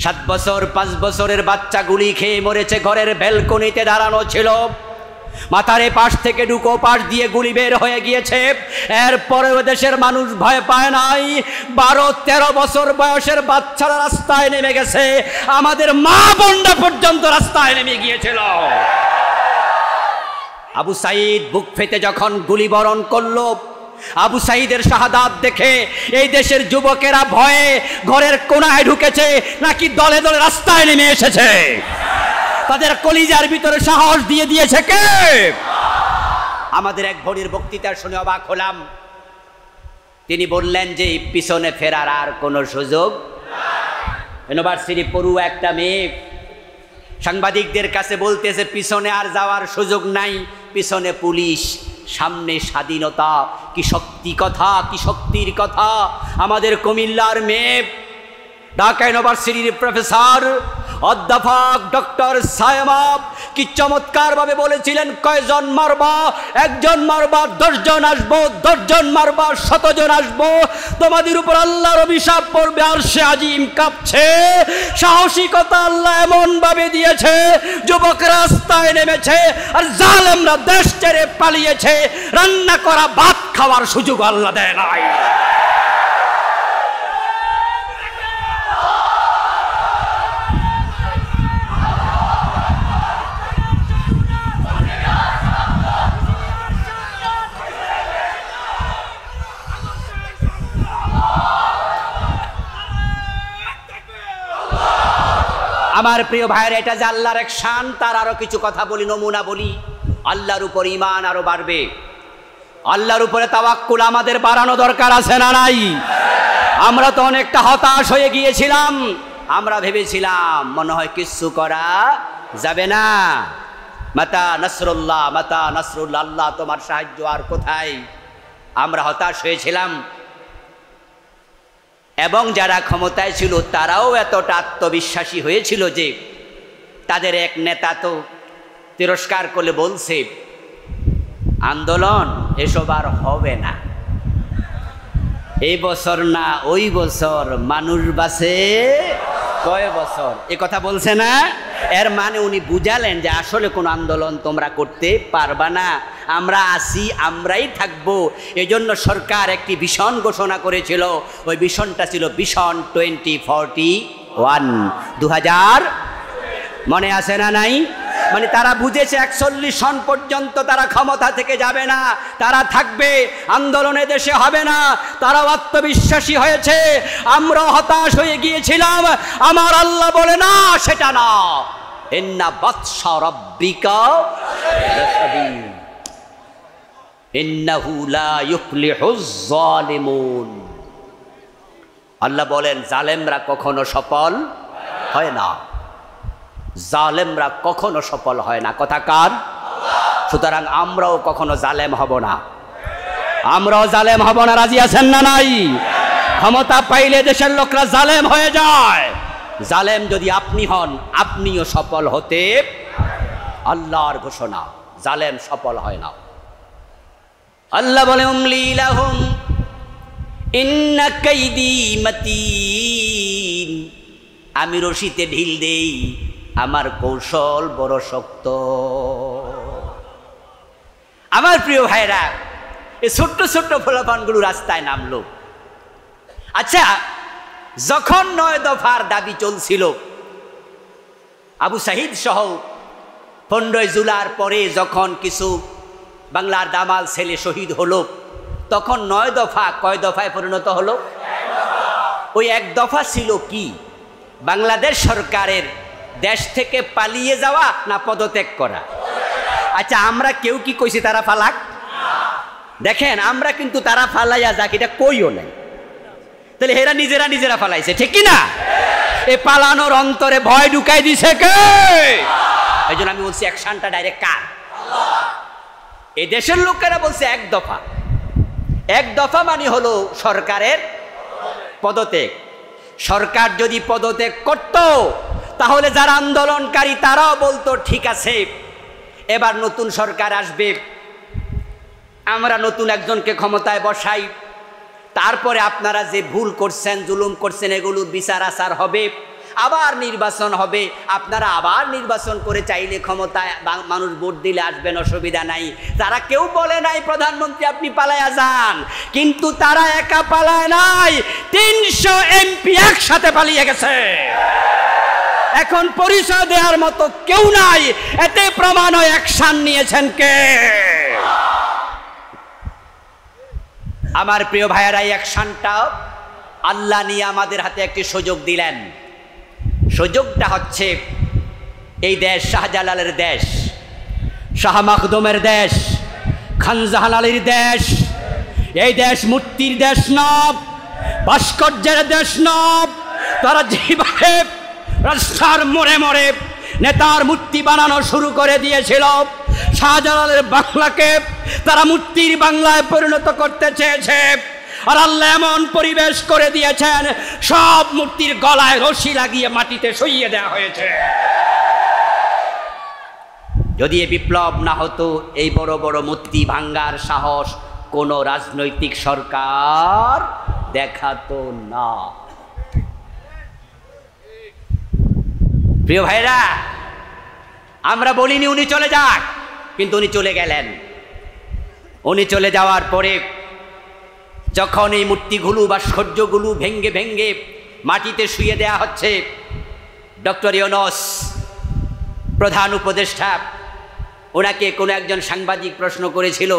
7 বছর 5 বছরের বাচ্চা গুলি খেয়ে মরেছে, ঘরের ব্যালকনিতে দাঁড়ানো ছিল। মাথার পাশ থেকে ঢুকো পাশ দিয়ে গুলি বের হয়ে গিয়েছে। এরপরেও দেশের মানুষ ভয় পায় নাই। 12-13 বছর বয়সের বাচ্চারা রাস্তায় নেমে গেছে, আমাদের মা বোনরা পর্যন্ত রাস্তায় নেমে গিয়েছিল। আবু সাঈদ বুক ফেটে যখন গুলি বরণ করলো, আবু সাঈদের শাহাদাত দেখে এই দেশের যুবকেরা ভয়ে ঘরের কোনায় ঢুকেছে নাকি দলে দলে রাস্তায় নেমে এসেছে? তাদের কলিজার ভিতরে সাহস দিয়ে দিয়েছে কে? আমাদের এক ভরির বক্তৃতা শুনে অবাক হলাম। তিনি বললেন যে পিছনে ফেরার আর কোনো সুযোগ নাই। ইউনিভার্সিটি পড়ুয়া একটা মেয়ে সাংবাদিকদের কাছে বলতেছে পিছনে আর যাওয়ার সুযোগ নাই, পিছনে পুলিশ, সামনে স্বাধীনতা। কি শক্তি কথা, কি শক্তির কথা! আমাদের কুমিল্লার মেয়ে, ঢাকা ইউনিভার্সিটির প্রফেসর অধ্যাপক ডক্টর সায়েমা কি চমৎকার ভাবে বলেছিলেন, কয়জন মারবা? 1 জন মারবা, 10 জন আসবো, 10 জন মারবা, 100 জন আসবো, তোমাদের উপর আল্লাহর অভিশাপ পড়বে। আরশে আজিম কাঁপছে। সাহসিকতা আল্লাহ এমন ভাবে দিয়েছে, যুবক রাস্তায় নেমেছে আর জালেমরা দেশ ছেড়ে পালিয়েছে। রান্না করা ভাত খাওয়ার সুযোগ আল্লাহ দেয় নাই। আমার প্রিয় ভাইয়েরা, এটা যে আল্লাহর এক শান, তার আরো কিছু কথা বলি, নমুনা বলি। আল্লাহর উপর ঈমান আরো বাড়বে। আল্লাহর উপরে তাওয়াক্কুল আমাদের বাড়ানো দরকার আছে না নাই? আমরা তো অনেকটা হতাশ হয়ে গিয়েছিলাম। আমরা ভেবেছিলাম মনে হয় কিছু করা যাবে না। মাতা নাসরুল্লাহ, মাতা নাসরুল্লাহ, আল্লাহ তোমার সাহায্য আর কোথায়? আমরা হতাশ হয়েছিলাম। এবং যারা ক্ষমতায় ছিল তারাও এতটা আত্মবিশ্বাসী হয়েছিল যে তাদের এক নেতা তো তিরস্কার করে বলছে, আন্দোলন এসব আর হবে না, এই বছর না ওই বছর, মানুষ বাঁচে কয় বছর, এ কথা বলছে না। এর মানে উনি বুঝালেন যে আসলে কোনো আন্দোলন তোমরা করতে পারবা না, আমরা আসি, আমরাই থাকবো। এজন্য সরকার একটি ভিশন ঘোষণা করেছিল, ওই ভিশনটা ছিল ভিশন 2041, 2000, মনে আছে না নাই? মানে তারা বুঝেছে 41 সন পর্যন্ত তারা ক্ষমতা থেকে যাবে না, তারা থাকবে, আন্দোলনে দেশে হবে না। তারা আত্মবিশ্বাসী হয়েছে, আমরা হতাশ হয়ে গিয়েছিলাম। আমার আল্লাহ বলে না, সেটা না, ইন্না বাতশা রাব্বিকা লাশাদীদ ইন্নাহু লা ইফলিহুজ যালিমুন। আল্লাহ বলেন জালেমরা কখনো সফল হয় না, জালেমরা কখনো সফল হয় না, কথা কার? সুতরাং আমরাও কখনো জালেম হব না, আমরাও জালেম হব না। রাজি আছেন না নাই? ক্ষমতা পাইলে দেশের লোকরা জালেম হয়ে যায়, জালেম যদি আপনি হন আপনিও সফল হতে, আল্লাহর ঘোষণা, জালেম সফল হয় না। আল্লাহ বলে উমলি লাহুম ইন্না কাইদি মাতিন, আমি রশিতে ঢিল দেই, আমার কৌশল বড় শক্ত। আমার প্রিয় ভাইরা, এই ছোট্ট ছোট্ট ফলাফলগুলো রাস্তায় নামলো। আচ্ছা, যখন 9 দফার দাবি চলছিল, আবু সাহিদ সহ 15 জুলাইর পরে যখন কিছু বাংলার দামাল ছেলে শহীদ হলো, তখন 9 দফা কয় দফায় পরিণত হলো? ওই এক দফা ছিল কি? বাংলাদেশ সরকারের দেশ থেকে পালিয়ে যাওয়া না পদত্যাগ করা? আচ্ছা, আমরা কেউ কি কইছি তারা ফালাক? দেখেন, আমরা কিন্তু তারা ফালাইয়া যাক এটা কইও নাই, তাহলে এরা নিজেরা ফালাইছে, ঠিক কি না? এই পালানোর অন্তরে ভয় ঢুকাই দিছে কে? এই জন্য আমি বলছি অ্যাকশনটা ডাইরেক্ট কার? এই দেশের লোকেরা বলছে এক দফা। এক দফা মানে হলো সরকারের পদত্যাগ। সরকার যদি পদত্যাগ করত তাহলে যারা আন্দোলনকারী তারাও বলতো ঠিক আছে, এবার নতুন সরকার আসবে, আমরা নতুন একজনকে ক্ষমতায় বসাই, তারপরে আপনারা যে ভুল করছেন, জুলুম করছেন, এগুলোর বিচার আচার হবে, আবার নির্বাচন হবে, আপনারা আবার নির্বাচন করে চাইলে ক্ষমতায় মানুষ ভোট দিলে আসবেন, অসুবিধা নাই। তারা কেউ বলে নাই প্রধানমন্ত্রী আপনি পালায়া যান, কিন্তু তারা একা পালায় নাই, 300 এমপি একসাথে পালিয়ে গেছে। এখন পরিচয় দেওয়ার মতো কেউ নাই, এতে প্রমাণ ও অ্যাকশন নিয়েছেন কে? আমার প্রিয় ভাইয়েরা, এই অ্যাকশনটা আল্লাহ নিয়ে আমাদের হাতে একটি সুযোগ দিলেন। সুযোগটা হচ্ছে এই দেশ শাহজালালের দেশ, শাহ মাখদুমের দেশ, খানজাহান আলীর দেশ। এই দেশ মূর্তির দেশ নব, ভাস্কর্যের দেশ নব। তারা যেভাবে রাস্তার মোড়ে মোড়ে নেতার মূর্তি বানানো শুরু করে দিয়েছিল, শাহজালালের বাংলাকে তারা মূর্তির বাংলায় পরিণত করতে চেয়েছে। আর আল্লাহ এমন পরিবেশ করে দিয়েছেন, সব মূর্তির গলায় রশি লাগিয়ে মাটিতে শুইয়ে দেওয়া হয়েছে। যদি এই বিপ্লব না হতো, এই বড় বড় মূর্তি ভাঙ্গার সাহস কোনো রাজনৈতিক সরকার দেখাতো না। প্রিয় ভাইরা, আমরা বলিনি উনি চলে যাক, কিন্তু উনি চলে গেলেন। উনি চলে যাওয়ার পরে যখন এই মূর্তিগুলো ভাস্কর্যগুলো ভেঙ্গে ভেঙ্গে মাটিতে শুয়ে দেয়া হচ্ছে, ডক্টর ইউনূস প্রধান উপদেষ্টা, ওনাকে কোনো একজন সাংবাদিক প্রশ্ন করেছিল,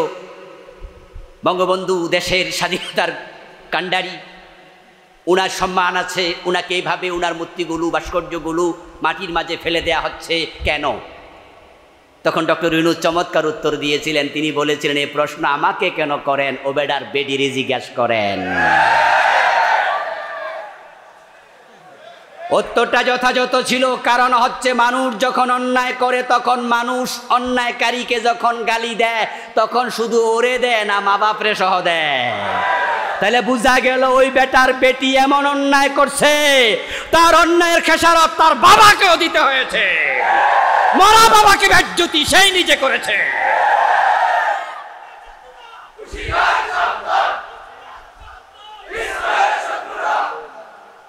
বঙ্গবন্ধু দেশের স্বাধীনতার কাণ্ডারি, ওনার সম্মান আছে, ওনাকে এইভাবে ওনার মূর্তিগুলো ভাস্কর্যগুলো মাটির মাঝে ফেলে দেয়া হচ্ছে কেন? তখন ডক্টর ইউনূস চমৎকার উত্তর দিয়েছিলেন। তিনি বলেছিলেন, এই প্রশ্ন আমাকে কেন করেন, ওবেডার বেডিরে জিজ্ঞাস করেন। উত্তরটা যথাযথ ছিল, কারণ হচ্ছে মানুষ যখন অন্যায় করে তখন মানুষ অন্যায়কারীকে যখন গালি দেয় তখন শুধু ওরে দেয় না, মা বাপরে সহ দেয়। তাহলে বুঝা গেল ওই বেটার বেটি এমন অন্যায় করছে, তার অন্যায়ের খেসারত তার বাবাকেও দিতে হয়েছে। মরা বাবাকে বেজ্জতি সেই নিজে করেছে।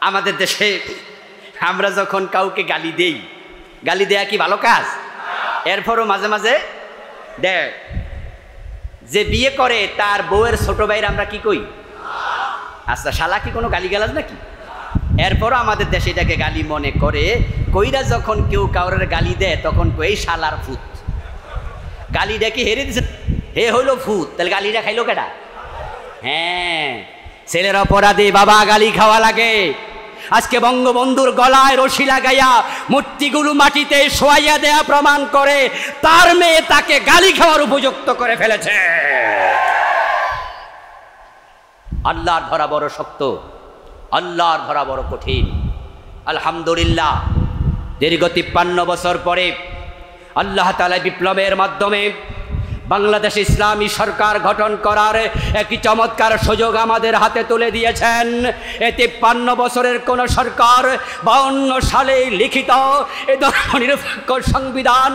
আমাদের দেশে আমরা যখন কাউকে গালি দেই, গালি দেয়া কি ভালো কাজ? এরপরও মাঝে মাঝে দেখ, যে বিয়ে করে তার বউয়ের ছোট ভাইয়ের আমরা কি কই? আচ্ছা, শালা কি কোনো গালিগালাজ নাকি? এরপরও আমাদের দেশে এটাকে গালি মনে করে। কইরা যখন কেউ কাউরের গালি দেয় তখন কই শালার ফুত। গালিটা কি হেরে দিছে? হে হইলো ফুত, তাহলে গালিটা খাইলো কেডা? হ্যাঁ, ছেলের অপরাধে বাবা গালি খাওয়া লাগে। আজকে বঙ্গবন্ধুর গলায় রশি লাগাইয়া মূর্তিগুলো মাটিতে শোয়াইয়া দেয়া প্রমাণ করে তার মেয়ে তাকে গালি খাওয়ার উপযুক্ত করে ফেলেছে। আল্লাহর ধরা বড় শক্ত, আল্লাহর ধরা বড় কঠিন। আলহামদুলিল্লাহ, দীর্ঘ 53 বছর পরে আল্লাহ তাআলা বিপ্লবের মাধ্যমে বাংলাদেশ ইসলামী সরকার গঠন করার একটি চমৎকার সুযোগ আমাদের হাতে তুলে দিয়েছেন। এই 53 বছরের কোন সরকার 52 সালে লিখিত এই ধর্মনিরপেক্ষ সংবিধান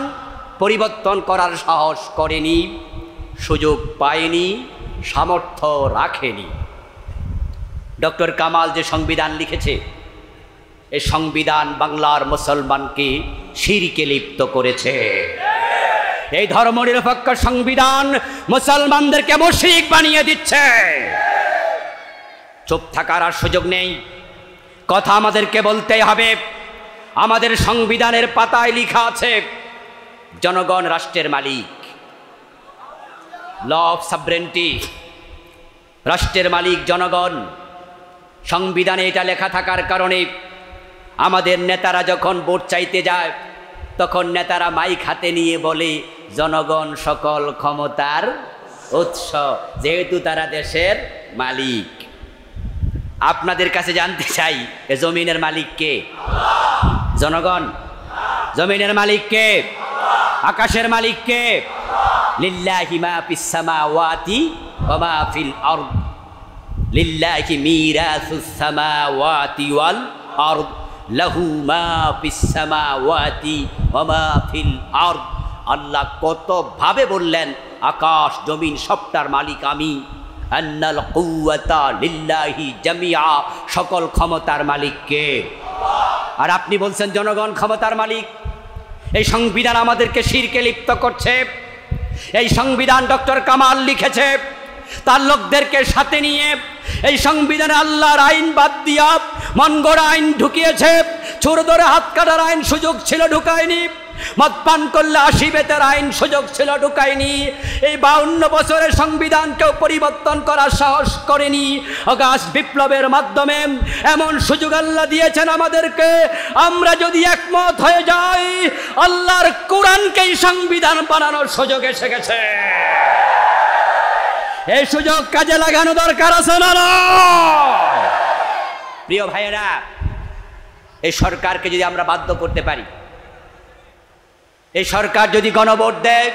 পরিবর্তন করার সাহস করেনি, সুযোগ পায়নি, সামর্থ্য রাখেনি। ডক্টর কামাল যে সংবিধান লিখেছে, এই সংবিধান বাংলার মুসলমানকে শিরকে লিপ্ত করেছে। এই ধর্মনিরপেক্ষ সংবিধান মুসলমানদেরকে মুশরিক বানিয়ে দিচ্ছে। চুপ থাকার আর সুযোগ নেই, কথা আমাদেরকে বলতেই হবে। আমাদের সংবিধানের পাতায় লেখা আছে জনগণ রাষ্ট্রের মালিক, ল অফ সভরেন্টি, রাষ্ট্রের মালিক জনগণ। সংবিধানে এটা লেখা থাকার কারণে আমাদের নেতারা যখন ভোট চাইতে যায় তখন নেতারা মাইক হাতে নিয়ে বলে জনগণ সকল ক্ষমতার উৎস, যেহেতু তারা দেশের মালিক। আপনাদের কাছে জানতে চাই, এ জমিনের মালিক কে? জনগণ। জমিনের মালিক কে? আকাশের মালিক কে? লিল্লাহি মা ফিস সামাওয়াতি ওয়া মা ফিল আরদ, লিল্লাহি মিরাসুস সামাওয়াতি ওয়াল আরদ, লাহু মা ফিস সামাওয়াতি ওয়া মা ফিল আরদ। আল্লাহ কত ভাবে বললেন আকাশ জমিন সবটার মালিক আমি। আন্নাল কুওয়াতা লিল্লাহি জামিআ, সকল ক্ষমতার মালিক কে? আর আপনি বলছেন জনগণ ক্ষমতার মালিক। এই সংবিধান আমাদেরকে শিরকে লিপ্ত করছে। এই সংবিধান ডক্টর কামাল লিখেছে, তার লোকদেরকে সাথে নিয়ে এই সংবিধানে আল্লাহর আইন বাদ দিয়া মন গড়া আইন ঢুকিয়েছে। চোর ধরে হাত কাটার আইন সুযোগ ছিল, ঢুকায়নি। মদ পান করলে 80 বেতের আইন সুযোগ ছিল, ঢুকায়নি। এই 52 বছরের সংবিধানকেও পরিবর্তন করার সাহস করেনি। অগাস্ট বিপ্লবের মাধ্যমে এমন সুযোগ আল্লাহ দিয়েছেন আমাদেরকে। আমরা যদি একমত হয়ে যাই, আল্লাহর কোরআনকেই সংবিধান বানানোর সুযোগ এসে গেছে। এই সুযোগ কাজে লাগানো দরকার আছে না? প্রিয় ভাইয়েরা, এই সরকারকে যদি আমরা বাধ্য করতে পারি, এই সরকার যদি গণভোট দেয়,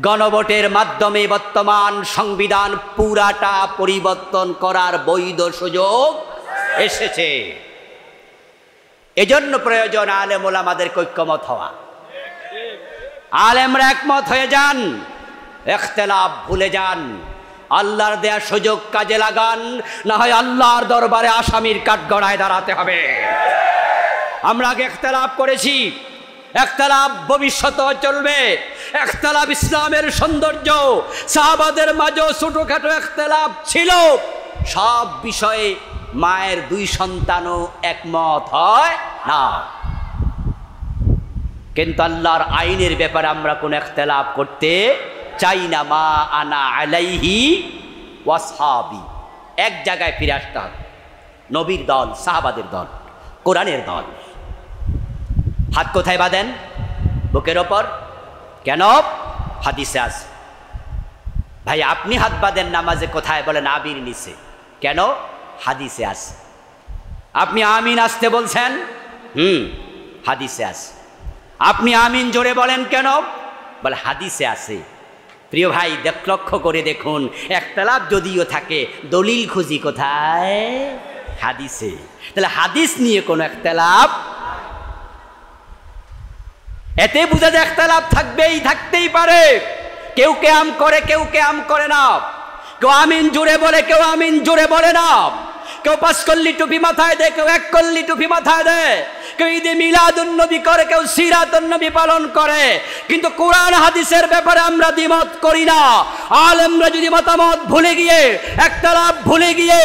গণভোটের মাধ্যমে বর্তমান সংবিধান পুরাটা পরিবর্তন করার বৈধ সুযোগ এসেছে। এজন্য প্রয়োজন আলেম ওলামাদেরকে ঐক্যমত হওয়া। আলেমরা একমত হয়ে যান, ইখতিলাফ ভুলে যান, আল্লাহর দেয়া সুযোগ কাজে লাগান, না হয় আল্লাহর দরবারে আসামির কাঠগড়ায় দাঁড়াতে হবে। আমরা আগে ইখতিলাফ করেছি, ইখতিলাফ ভবিষ্যতেও চলবে। ইখতিলাফ ইসলামের সৌন্দর্য। সাহাবাদের মাঝেও ছোটখাটো ইখতিলাফ ছিল, সব বিষয়ে মায়ের 2 সন্তানও একমত হয় না। কিন্তু আল্লাহর আইনের ব্যাপারে আমরা কোন ইখতিলাফ করতে চাই না। মা আনা আলাইহি ওয়াসহাবি, এক জায়গায় ফিরে আসতে হবে। নবীর দল, সাহাবাদের দল, কোরআনের দল। হাত কোথায় বাঁধেন? বুকের ওপর। কেন? হাদিসে আছে। ভাই আপনি হাত বাঁধেন নামাজে কোথায়? বলেন আবির নিচে। কেন? হাদিসে আছে। আপনি আমিন আসতে বলছেন, হাদিসে আছে। আপনি আমিন জোরে বলেন কেন? বলে হাদিসে আছে। প্রিয় ভাই লক্ষ্য করে দেখুন, একতলাপ যদিও থাকে দলিল খুঁজি কোথায়? হাদিসে। তাহলে হাদিস নিয়ে কোনো একতলাপ, এতে বোঝা যায় একতলাপ থাকতেই পারে। কেউ কেয়াম করে, কেউ কেয়াম করে না, কেউ আমিন জোরে বলে, কেউ আমিন জোরে বলে না, কেউ 5 কল্লি টুপি মাথায় দেয়, কেউ 1 কল্লি টুপি মাথায় দেয়, কেউ ঈদে মিলাদুন নবী করে, কেউ সিরাতুন নবী পালন করে, কিন্তু কোরআন হাদিসের ব্যাপারে আমরা দ্বিমত করি না। আলেমরা যদি মতামত ভুলে গিয়ে, একতলাপ ভুলে গিয়ে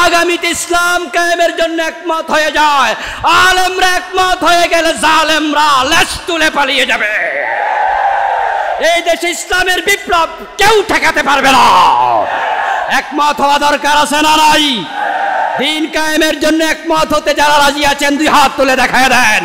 আগামীতে ইসলাম কায়েমের জন্য একমত হয়ে যায়, আলেমরা একমত হয়ে গেলে জালেমরা লেজ তুলে পালিয়ে যাবে। এই দেশে ইসলামের বিপ্লব কেউ ঠেকাতে পারবে না। একমত হওয়া দরকার আছে না নাই? দিন কায়েমের জন্য একমত হতে যারা রাজি আছেন 2 হাত তুলে দেখায় দেন।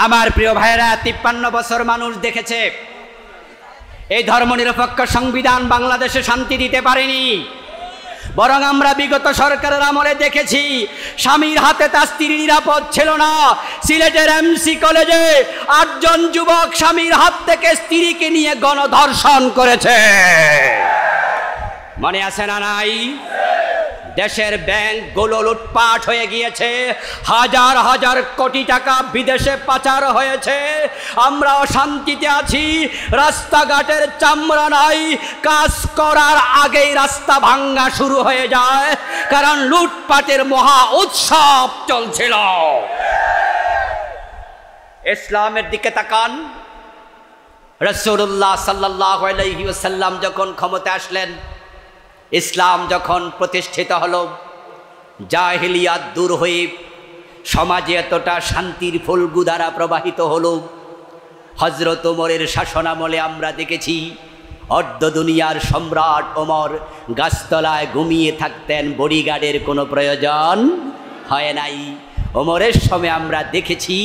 আমার প্রিয় ভাইয়েরা, 53 বছর মানুষ দেখেছে এই ধর্মনিরপেক্ষ সংবিধান বাংলাদেশে শান্তি দিতে পারেনি। বরং আমরা বিগত সরকারের আমলে দেখেছি স্বামীর হাতে তার স্ত্রী নিরাপদ ছিল না। সিলেটের এমসি কলেজে 8 জন যুবক স্বামীর হাত থেকে স্ত্রীকে নিয়ে গণধর্ষণ করেছে। মনে আছে না নাই? দেশের ব্যাংকগুলো লুটপাট হয়ে গিয়েছে, হাজার হাজার কোটি টাকা বিদেশে পাচার হয়েছে। আমরা অশান্তিতে আছি, রাস্তাঘাটের চামড়া নাই, কাজ করার আগেই রাস্তা ভাঙ্গা শুরু হয়ে যায়, কারণ লুটপাটের মহা উৎসব চলছিল। ইসলামের দিকে তাকান। রাসূলুল্লাহ সাল্লাল্লাহু আলাইহি ওয়াসাল্লাম যখন ক্ষমতায় আসলেন, ইসলাম যখন প্রতিষ্ঠিত হলো, জাহিলিয়াত দূর হয়ে সমাজে এতটা শান্তির ফুলগুধারা প্রবাহিত হলো। হযরত ওমরের শাসনামলে আমরা দেখেছি অর্ধ দুনিয়ার সম্রাট ওমর গাছতলায় ঘুমিয়ে থাকতেন, বডিগার্ডের কোনো প্রয়োজন হয় নাই। ওমরের সময় আমরা দেখেছি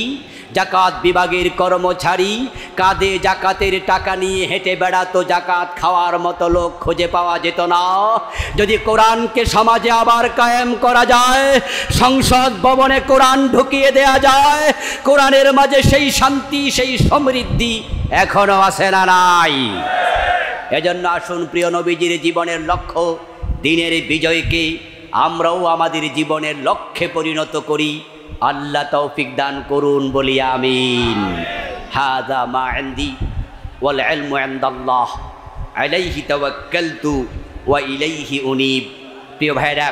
জাকাত বিভাগের কর্মচারী কাঁধে জাকাতের টাকা নিয়ে হেঁটে বেড়াতো, জাকাত খাওয়ার মতো লোক খুঁজে পাওয়া যেত না। যদি কোরআনকে সমাজে আবার কায়েম করা যায়, সংসদ ভবনে কোরআন ঢুকিয়ে দেয়া যায়, কোরআনের মাঝে সেই শান্তি, সেই সমৃদ্ধি এখনো আছে না নাই? এজন্য আসুন প্রিয় নবীজির জীবনের লক্ষ্য দিনের বিজয়কে আমরাও আমাদের জীবনের লক্ষ্যে পরিণত করি। আল্লাহ তৌফিক দান করুন, বলি আমিন। হাযা মা ইনদি ওয়াল ইলমু ইনদাল্লাহ আলাইহি তাওয়াক্কালতু ওয়া ইলাইহি উনীব। প্রিয় ভাইরা,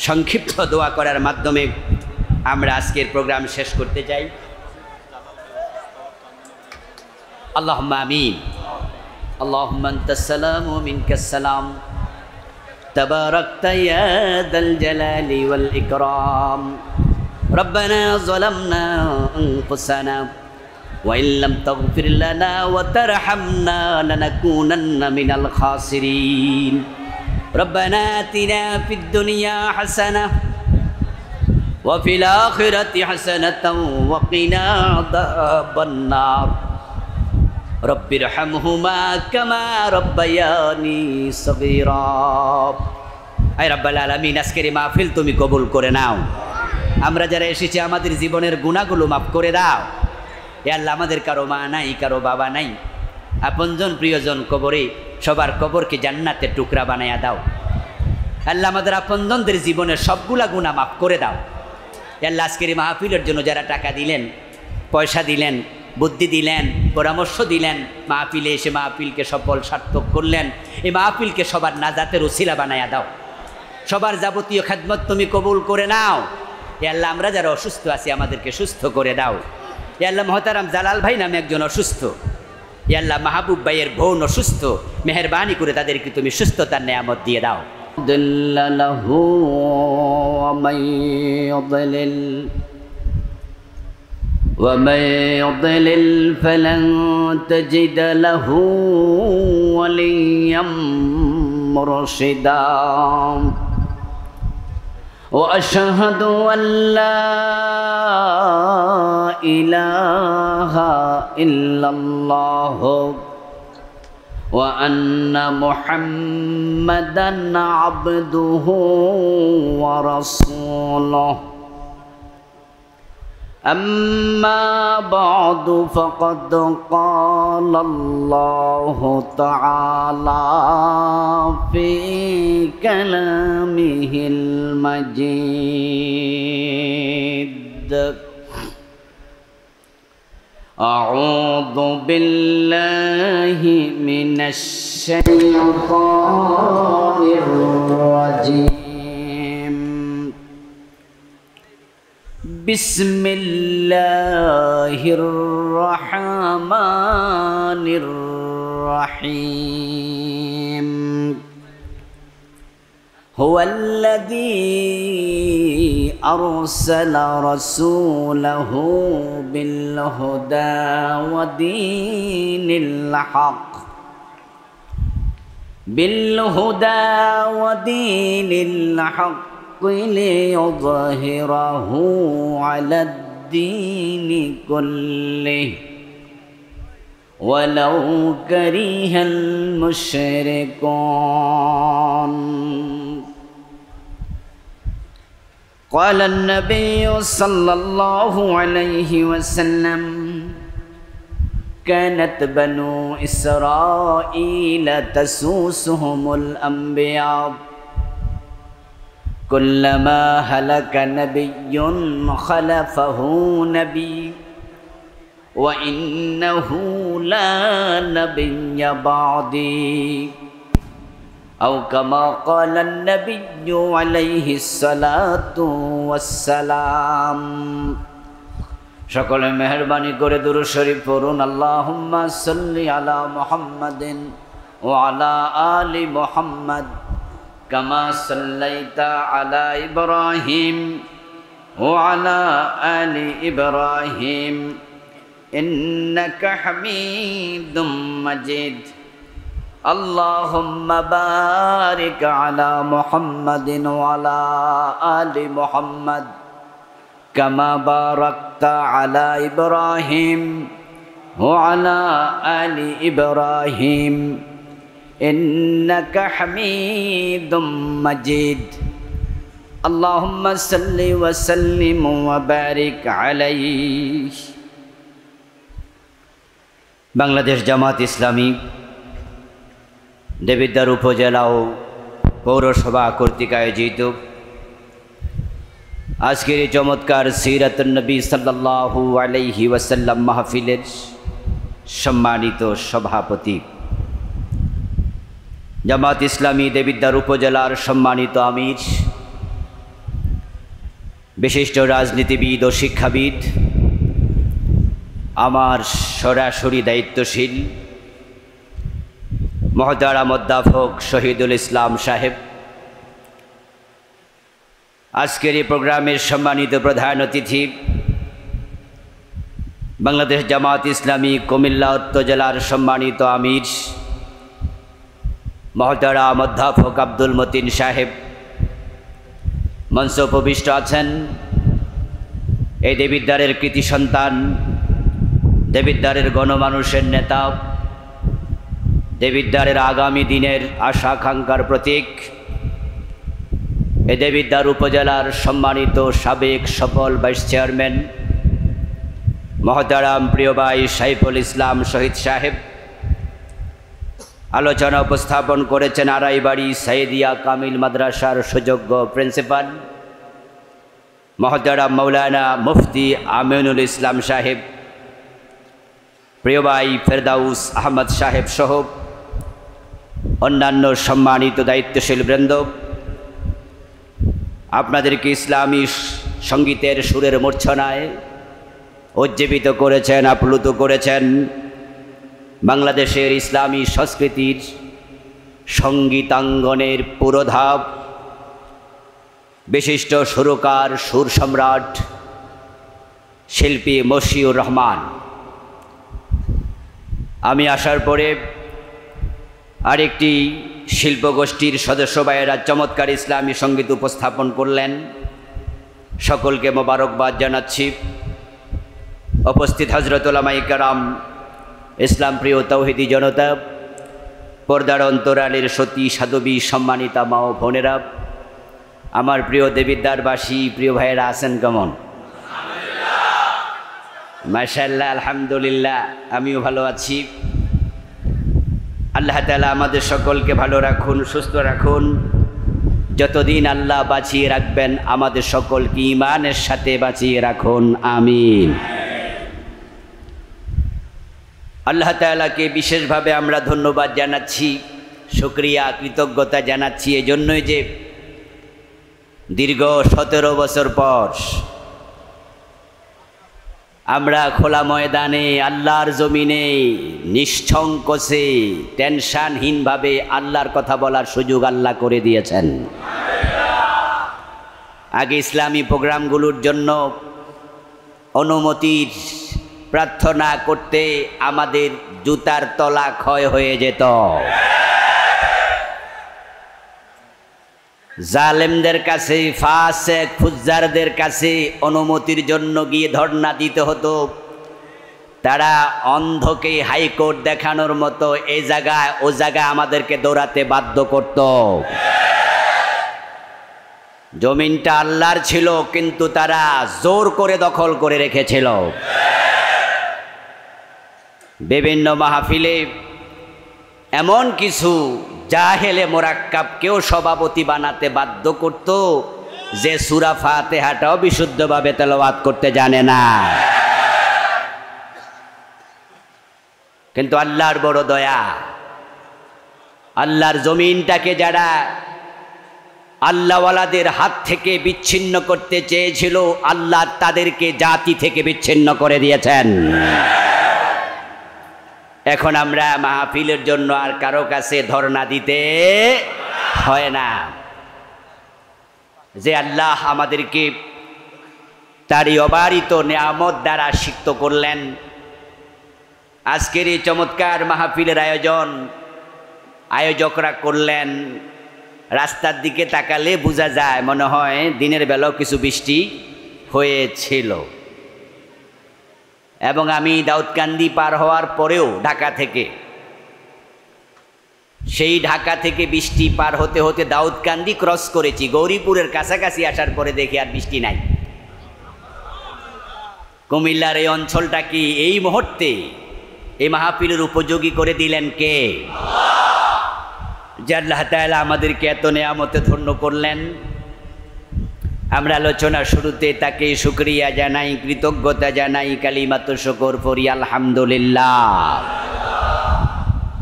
সংক্ষিপ্ত দোয়া করার মাধ্যমে আমরা আজকের প্রোগ্রাম শেষ করতে চাই। আল্লাহুম্মা আমিন। আল্লাহুম্মা আনতাস সালাম ওয়া মিনকাস সালাম, তাবারাকতা ইয়া যাল জালালি ওয়াল ইকরাম। ربنا ظلمنا أنفسنا وإن لم تغفر لنا وترحمنا لنكونن من الخاسرين ربنا آتنا في الدنيا حسنة وفي الآخرة حسنة وقنا عذاب النار رب ارحمهما كما ربياني صغيرا। আয় রব্বুল আলামিন, আজকের মাহফিল তুমি কবুল করে নাও। আমরা যারা এসেছি আমাদের জীবনের গুনাহগুলো মাফ করে দাও। এ আল্লাহ, আমাদের কারো মা নাই, কারো বাবা নাই, আপনজন প্রিয়জন কবরে, সবার কবরকে জান্নাতের টুকরা বানায়া দাও। আল্লাহ, আমাদের আপনজনদের জীবনের সবগুলা গুনাহ মাফ করে দাও। এ আল্লাহ, আজকের এই মাহফিলের জন্য যারা টাকা দিলেন, পয়সা দিলেন, বুদ্ধি দিলেন, পরামর্শ দিলেন, মাহফিলে এসে মাহফিলকে সফল সার্থক করলেন, এই মাহফিলকে সবার নাজাতের ওসিলা বানায়া দাও। সবার যাবতীয় খেদমত তুমি কবুল করে নাও। এ আল্লাহ, আমরা যারা অসুস্থ আছি আমাদেরকে সুস্থ করে দাও। এ আল্লাহ, মহতারাম জালাল ভাই নামে একজন অসুস্থ, এ আল্লাহ মাহবুব ভাইয়ের বোন অসুস্থ, মেহেরবানি করে তাদেরকে তুমি সুস্থতার নেয়ামত দিয়ে দাও। ومن يضلل فلن تجد له وليا مرشدا وأشهد أن لا إله إلا الله وأن محمدًا عبده ورسوله أما بعد فقد قال الله تعالى في كلامه المجيد أعوذ بالله من الشيطان الرجيم بسم الله الرحمن الرحيم هو الذي أرسل رسوله بالهدى ودين الحق ليظهره على الدين كله ولو كره المشركون قال النبي صلى الله عليه وسلم كانت بنو إسرائيل تسوسهم الأنبياء كلما هلك نبي خلفه نبي وإنه لا نبي بعدي أو كما قال النبي عليه الصلاة والسلام সকলে মেহেরবানি করে দুরূদ শরীফ পড়ুন আল্লাহুম্মা সাল্লি আলা মুহাম্মাদিন ওয়া আলা আলি মুহাম্মাদ কামা সাল্লাইতা আলা ইব্রাহিম ওয়া আলা আলি ইব্রাহিম ইন্নাকা হামিদুম মাজিদ اللهم بارك على محمد وعلى آل محمد كما باركت على إبراهيم وعلى آل إبراهيم إنك حميد مجيد اللهم صل وسلم وبارك عليه বাংলাদেশ জামাত ইসলামী দেবিদ্বার উপজেলা ও পৌরসভা কর্তৃক আয়োজিত আজকের এই চমৎকার সিরাতুন নবী সাল্লাল্লাহু আলাইহি ওয়াসাল্লাম মাহফিলের সম্মানিত সভাপতি, জামাত ইসলামী দেবিদ্বার উপজেলার সম্মানিত আমির, বিশিষ্ট রাজনীতিবিদ ও শিক্ষাবিদ, আমার সরাসরি দায়িত্বশীল মহতারাম অধ্যাপক শহীদুল ইসলাম সাহেব, আজকের এই প্রোগ্রামের সম্মানিত প্রধান অতিথি বাংলাদেশ জামাত ইসলামী কুমিল্লা উত্তর জেলার সম্মানিত আমির মহতারাম অধ্যাপক আব্দুল মতিন সাহেব, মঞ্চে উপবিষ্ট আছেন এই দেবিদ্বারের কৃতি সন্তান, দেবিদ্বারের গণমানুষের নেতা, দেবিদ্বারের আগামী দিনের আশা আকাঙ্ক্ষার প্রতীক, এই দেবিদ্বার উপজেলার সম্মানিত সাবেক সফল ভাইস চেয়ারম্যান মহতারাম প্রিয় ভাই সাইফুল ইসলাম শহীদ সাহেব, আলোচনা উপস্থাপন করেছেন আড়াইবাড়ি সাইদিয়া কামিল মাদ্রাসার সুযোগ্য প্রিন্সিপাল মহতারাম মৌলানা মুফতি আমিনুল ইসলাম সাহেব, প্রিয় ভাই ফেরদাউস আহমদ সাহেব সহ অন্যান্য সম্মানিত দায়িত্বশীল বৃন্দ, আপনাদেরকে ইসলামী সঙ্গীতের সুরের মূর্ছনায় উজ্জীবিত করেছেন, আপ্লুত করেছেন। বাংলাদেশের ইসলামী সংস্কৃতির সঙ্গীতাঙ্গনের পুরোধাপ বিশিষ্ট সুরকার, সুর সম্রাট, শিল্পী মশিউর রহমান। আমি আসার পরে আরেকটি শিল্পগোষ্ঠীর সদস্য ভাইয়েরা চমৎকার ইসলামী সঙ্গীত উপস্থাপন করলেন। সকলকে মোবারকবাদ জানাচ্ছি। উপস্থিত হযরত উলামায়ে কেরাম, ইসলাম প্রিয় তাওহীদি জনতা, পর্দার অন্তরালের সতী সাধবী সম্মানিতা মা ও বোনেরা, আমার প্রিয় দেবিদ্বারবাসী প্রিয় ভাইয়েরা আছেন কেমন? মাশাআল্লাহ, আলহামদুলিল্লাহ, আমিও ভালো আছি। আল্লাহ তাআলা আমাদের সকলকে ভালো রাখুন, সুস্থ রাখুন। যতদিন আল্লাহ বাঁচিয়ে রাখবেন আমাদের সকলকে ঈমানের সাথে বাঁচিয়ে রাখুন, আমিন। আল্লাহ তাআলাকে বিশেষভাবে আমরা ধন্যবাদ জানাচ্ছি, শুকরিয়া কৃতজ্ঞতা জানাচ্ছি এজন্যই যে দীর্ঘ 17 বছর পর আমরা খোলা ময়দানে আল্লাহর জমিনে নিঃসংকোচে টেনশনহীনভাবে আল্লাহর কথা বলার সুযোগ আল্লাহ করে দিয়েছেন। আগে ইসলামী প্রোগ্রামগুলোর জন্য অনুমতির প্রার্থনা করতে আমাদের জুতার তলা ক্ষয় হয়ে যেত। জালেমদের কাছে, ফাসেক ফুজ্জারদের কাছে অনুমতির জন্য গিয়ে ধর্ণা দিতে হতো। তারা অন্ধকে হাইকোর্ট দেখানোর মতো এই জায়গায় ও জায়গায় আমাদেরকে দৌড়াতে বাধ্য করত। জমিনটা আল্লাহর ছিল, কিন্তু তারা জোর করে দখল করে রেখেছিল। বিভিন্ন মাহফিলে এমন কিছু জাহেলে মোরাক্কাবকেও সভাপতি বানাতে বাধ্য করত যে সূরা ফাতিহাটাও বিশুদ্ধভাবে তেলাওয়াত করতে জানে না। কিন্তু আল্লাহর বড় দয়া, আল্লাহর জমিনটাকে যারা আল্লাহওয়ালাদের হাত থেকে বিচ্ছিন্ন করতে চেয়েছিল, আল্লাহ তাদেরকে জাতি থেকে বিচ্ছিন্ন করে দিয়েছেন। এখন আমরা মাহফিলের জন্য আর কারো কাছে ধর্ণা দিতে হয় না। যে আল্লাহ আমাদেরকে তারই অবারিত নিয়ামত দ্বারা সিক্ত করলেন। আজকের এই চমৎকার মাহফিলের আয়োজকরা করলেন। রাস্তার দিকে তাকালে বোঝা যায় মনে হয় দিনের বেলাও কিছু বৃষ্টি হয়েছিল। এবং আমি দাউদকান্দি পার হওয়ার পরেও ঢাকা থেকে বৃষ্টি পার হতে হতে দাউদকান্দি ক্রস করেছি। গৌরীপুরের কাছাকাছি আসার পরে দেখি আর বৃষ্টি নাই। কুমিল্লার এই অঞ্চলটা কি এই মুহূর্তে এই মাহফিলের উপযোগী করে দিলেন কে? যে আল্লাহ তাআলা আমাদেরকে এত নেয়ামতে ধন্য করলেন। আমরা আলোচনার শুরুতে তাকে শুকরিয়া জানাই, কৃতজ্ঞতা জানাই, কালিমাতু শুকর পড়ি আলহামদুলিল্লাহ।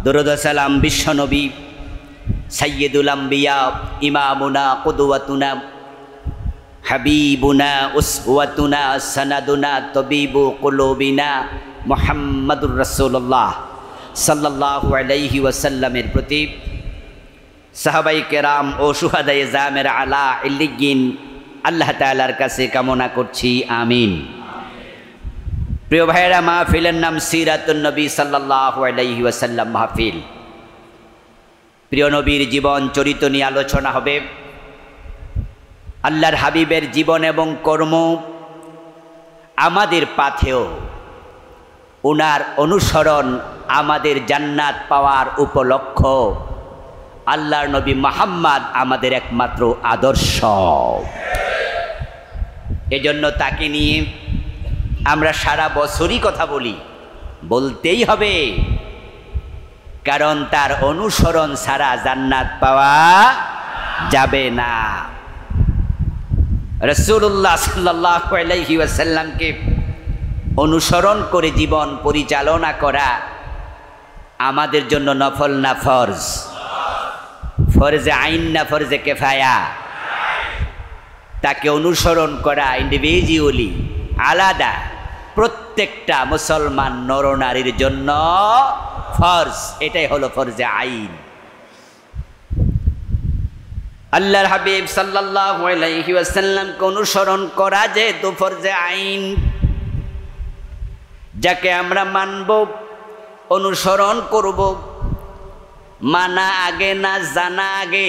দরুদ ও সালাম বিশ্বনবী সাইয়্যিদুল আম্বিয়া ইমামুনা কুদওয়াতুনা হাবিবুনা উসওয়াতুনা সানাদুনা তবিবু কুলুবিনা মুহাম্মাদুর রাসূলুল্লাহ সাল্লাল্লাহু আলাইহি ওয়াসাল্লামের প্রতি, সাহাবায়ে কেরাম ও শুহাদায়ে জামের আলা ইল্লিয়িন আল্লাহ তাআলার কাছে কামনা করছি, আমিন। প্রিয় ভাইয়েরা, মাহফিলের নাম সিরাতুন নবী সাল্লাল্লাহু আলাইহি ওয়াসাল্লাম মাহফিল। প্রিয় নবীর জীবন চরিত নিয়ে আলোচনা হবে। আল্লাহর হাবিবের জীবন এবং কর্ম আমাদের পাথেয়, ওনার অনুসরণ আমাদের জান্নাত পাওয়ার উপলক্ষ। আল্লাহর নবী মুহাম্মদ আমাদের একমাত্র আদর্শ। এজন্য তাকে নিয়ে আমরা সারা বছরই কথা বলতেই হবে, কারণ তার অনুসরণ ছাড়া জান্নাত পাওয়া যাবে না। রাসূলুল্লাহ সাল্লাল্লাহু আলাইহি ওয়াসাল্লামকে অনুসরণ করে জীবন পরিচালনা করা আমাদের জন্য নফল না ফরজ? ফরজে আইন না ফরজে কিফায়া? তাকে অনুসরণ করা ইন্ডিভিজুয়ালি আলাদা প্রত্যেকটা মুসলমান নরনারীর জন্য ফরজ। এটাই হলো ফরজে আইন। আল্লাহর হাবিব সাল্লাল্লাহু আলাইহি ওয়াসাল্লামকে অনুসরণ করা যেহেতু ফরজে আইন, যাকে আমরা মানব, অনুসরণ করব, মানা আগে না জানা আগে?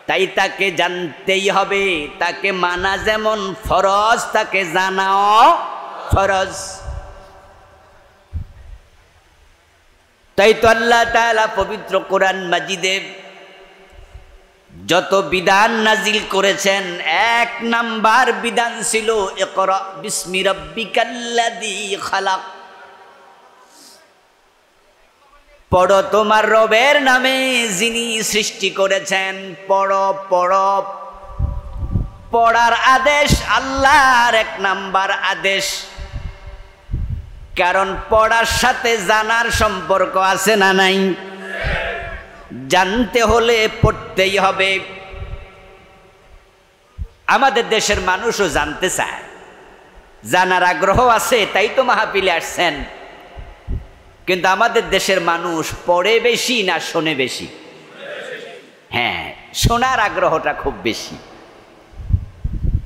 তাই তাকে জানতেই হবে, তাকে মানা যেমন ফরজ তাকে জানাও ফরজ। তাই তো আল্লাহ তাআলা পবিত্র কোরআন মাজিদে যত বিধান নাজিল করেছেন, 1 নাম্বার বিধান ছিল ইকরা বিসমি রাব্বিকাল্লাযী খালাক। পড়ো তোমার রবের নামে যিনি সৃষ্টি করেছেন। পড়ো পড়ো, পড়ার আদেশ আল্লাহর 1 নাম্বার আদেশ। কারণ পড়ার সাথে জানার সম্পর্ক আছে না নাই? জানতে হলে পড়তেই হবে। আমাদের দেশের মানুষও জানতে চায়, জানার আগ্রহ আছে, তাই তো মাহফিলে আসছেন। কিন্তু আমাদের দেশের মানুষ পড়ে বেশি না শোনে বেশি? হ্যাঁ, শোনার আগ্রহটা খুব বেশি।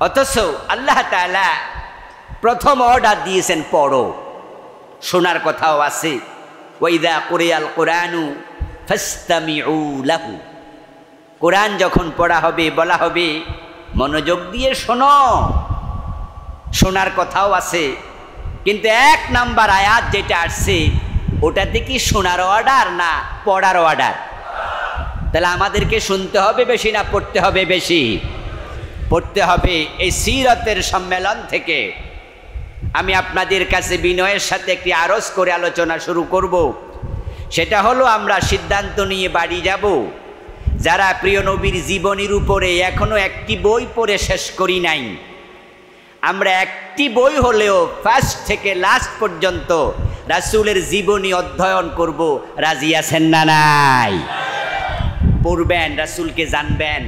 অথচ আল্লাহ তাআলা প্রথম অর্ডার দিয়েছেন পড়ো। শোনার কথাও আছে, ওয়াইদা কুরিয়াল কুরআনু ফাসতামিউ লাহু। কোরআন যখন পড়া হবে, বলা হবে মনোযোগ দিয়ে শোনো। শোনার কথাও আছে, কিন্তু 1 নাম্বার আয়াত যেটা আসছে ওটাতে কি শোনার অর্ডার না পড়ার অর্ডার? তাহলে আমাদেরকে শুনতে হবে বেশি না পড়তে হবে বেশি? পড়তে হবে। এই সিরাতের সম্মেলন থেকে আমি আপনাদের কাছে বিনয়ের সাথে একটি আরজ করে আলোচনা শুরু করব। সেটা হলো, আমরা সিদ্ধান্ত নিয়ে বাড়ি যাব, যারা প্রিয় নবীর জীবনীর উপরে এখনো একটি বই পড়ে শেষ করি নাই, আমরা একটি বই হলেও ফার্স্ট থেকে লাস্ট পর্যন্ত রাসূলের জীবনী অধ্যয়ন করব। রাজি আছেন না নাই? পড়বেন, রাসূলকে জানবেন,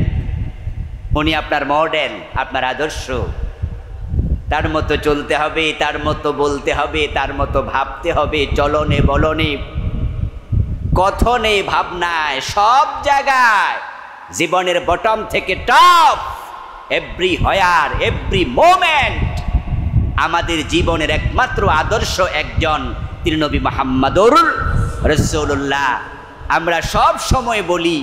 উনি আপনার মডেল, আপনার আদর্শ। তার মতো চলতে হবে, তার মতো বলতে হবে, তার মতো ভাবতে হবে। চলনে বলনে কথনে ভাবনায় সব জায়গায়, জীবনের বটম থেকে টপ, এভরি হয়ার এভরি মোমেন্ট আমাদের জীবনের একমাত্র আদর্শ একজন, তিনি নবী মুহাম্মদুর রাসূলুল্লাহ। আমরা সব সময় বলি,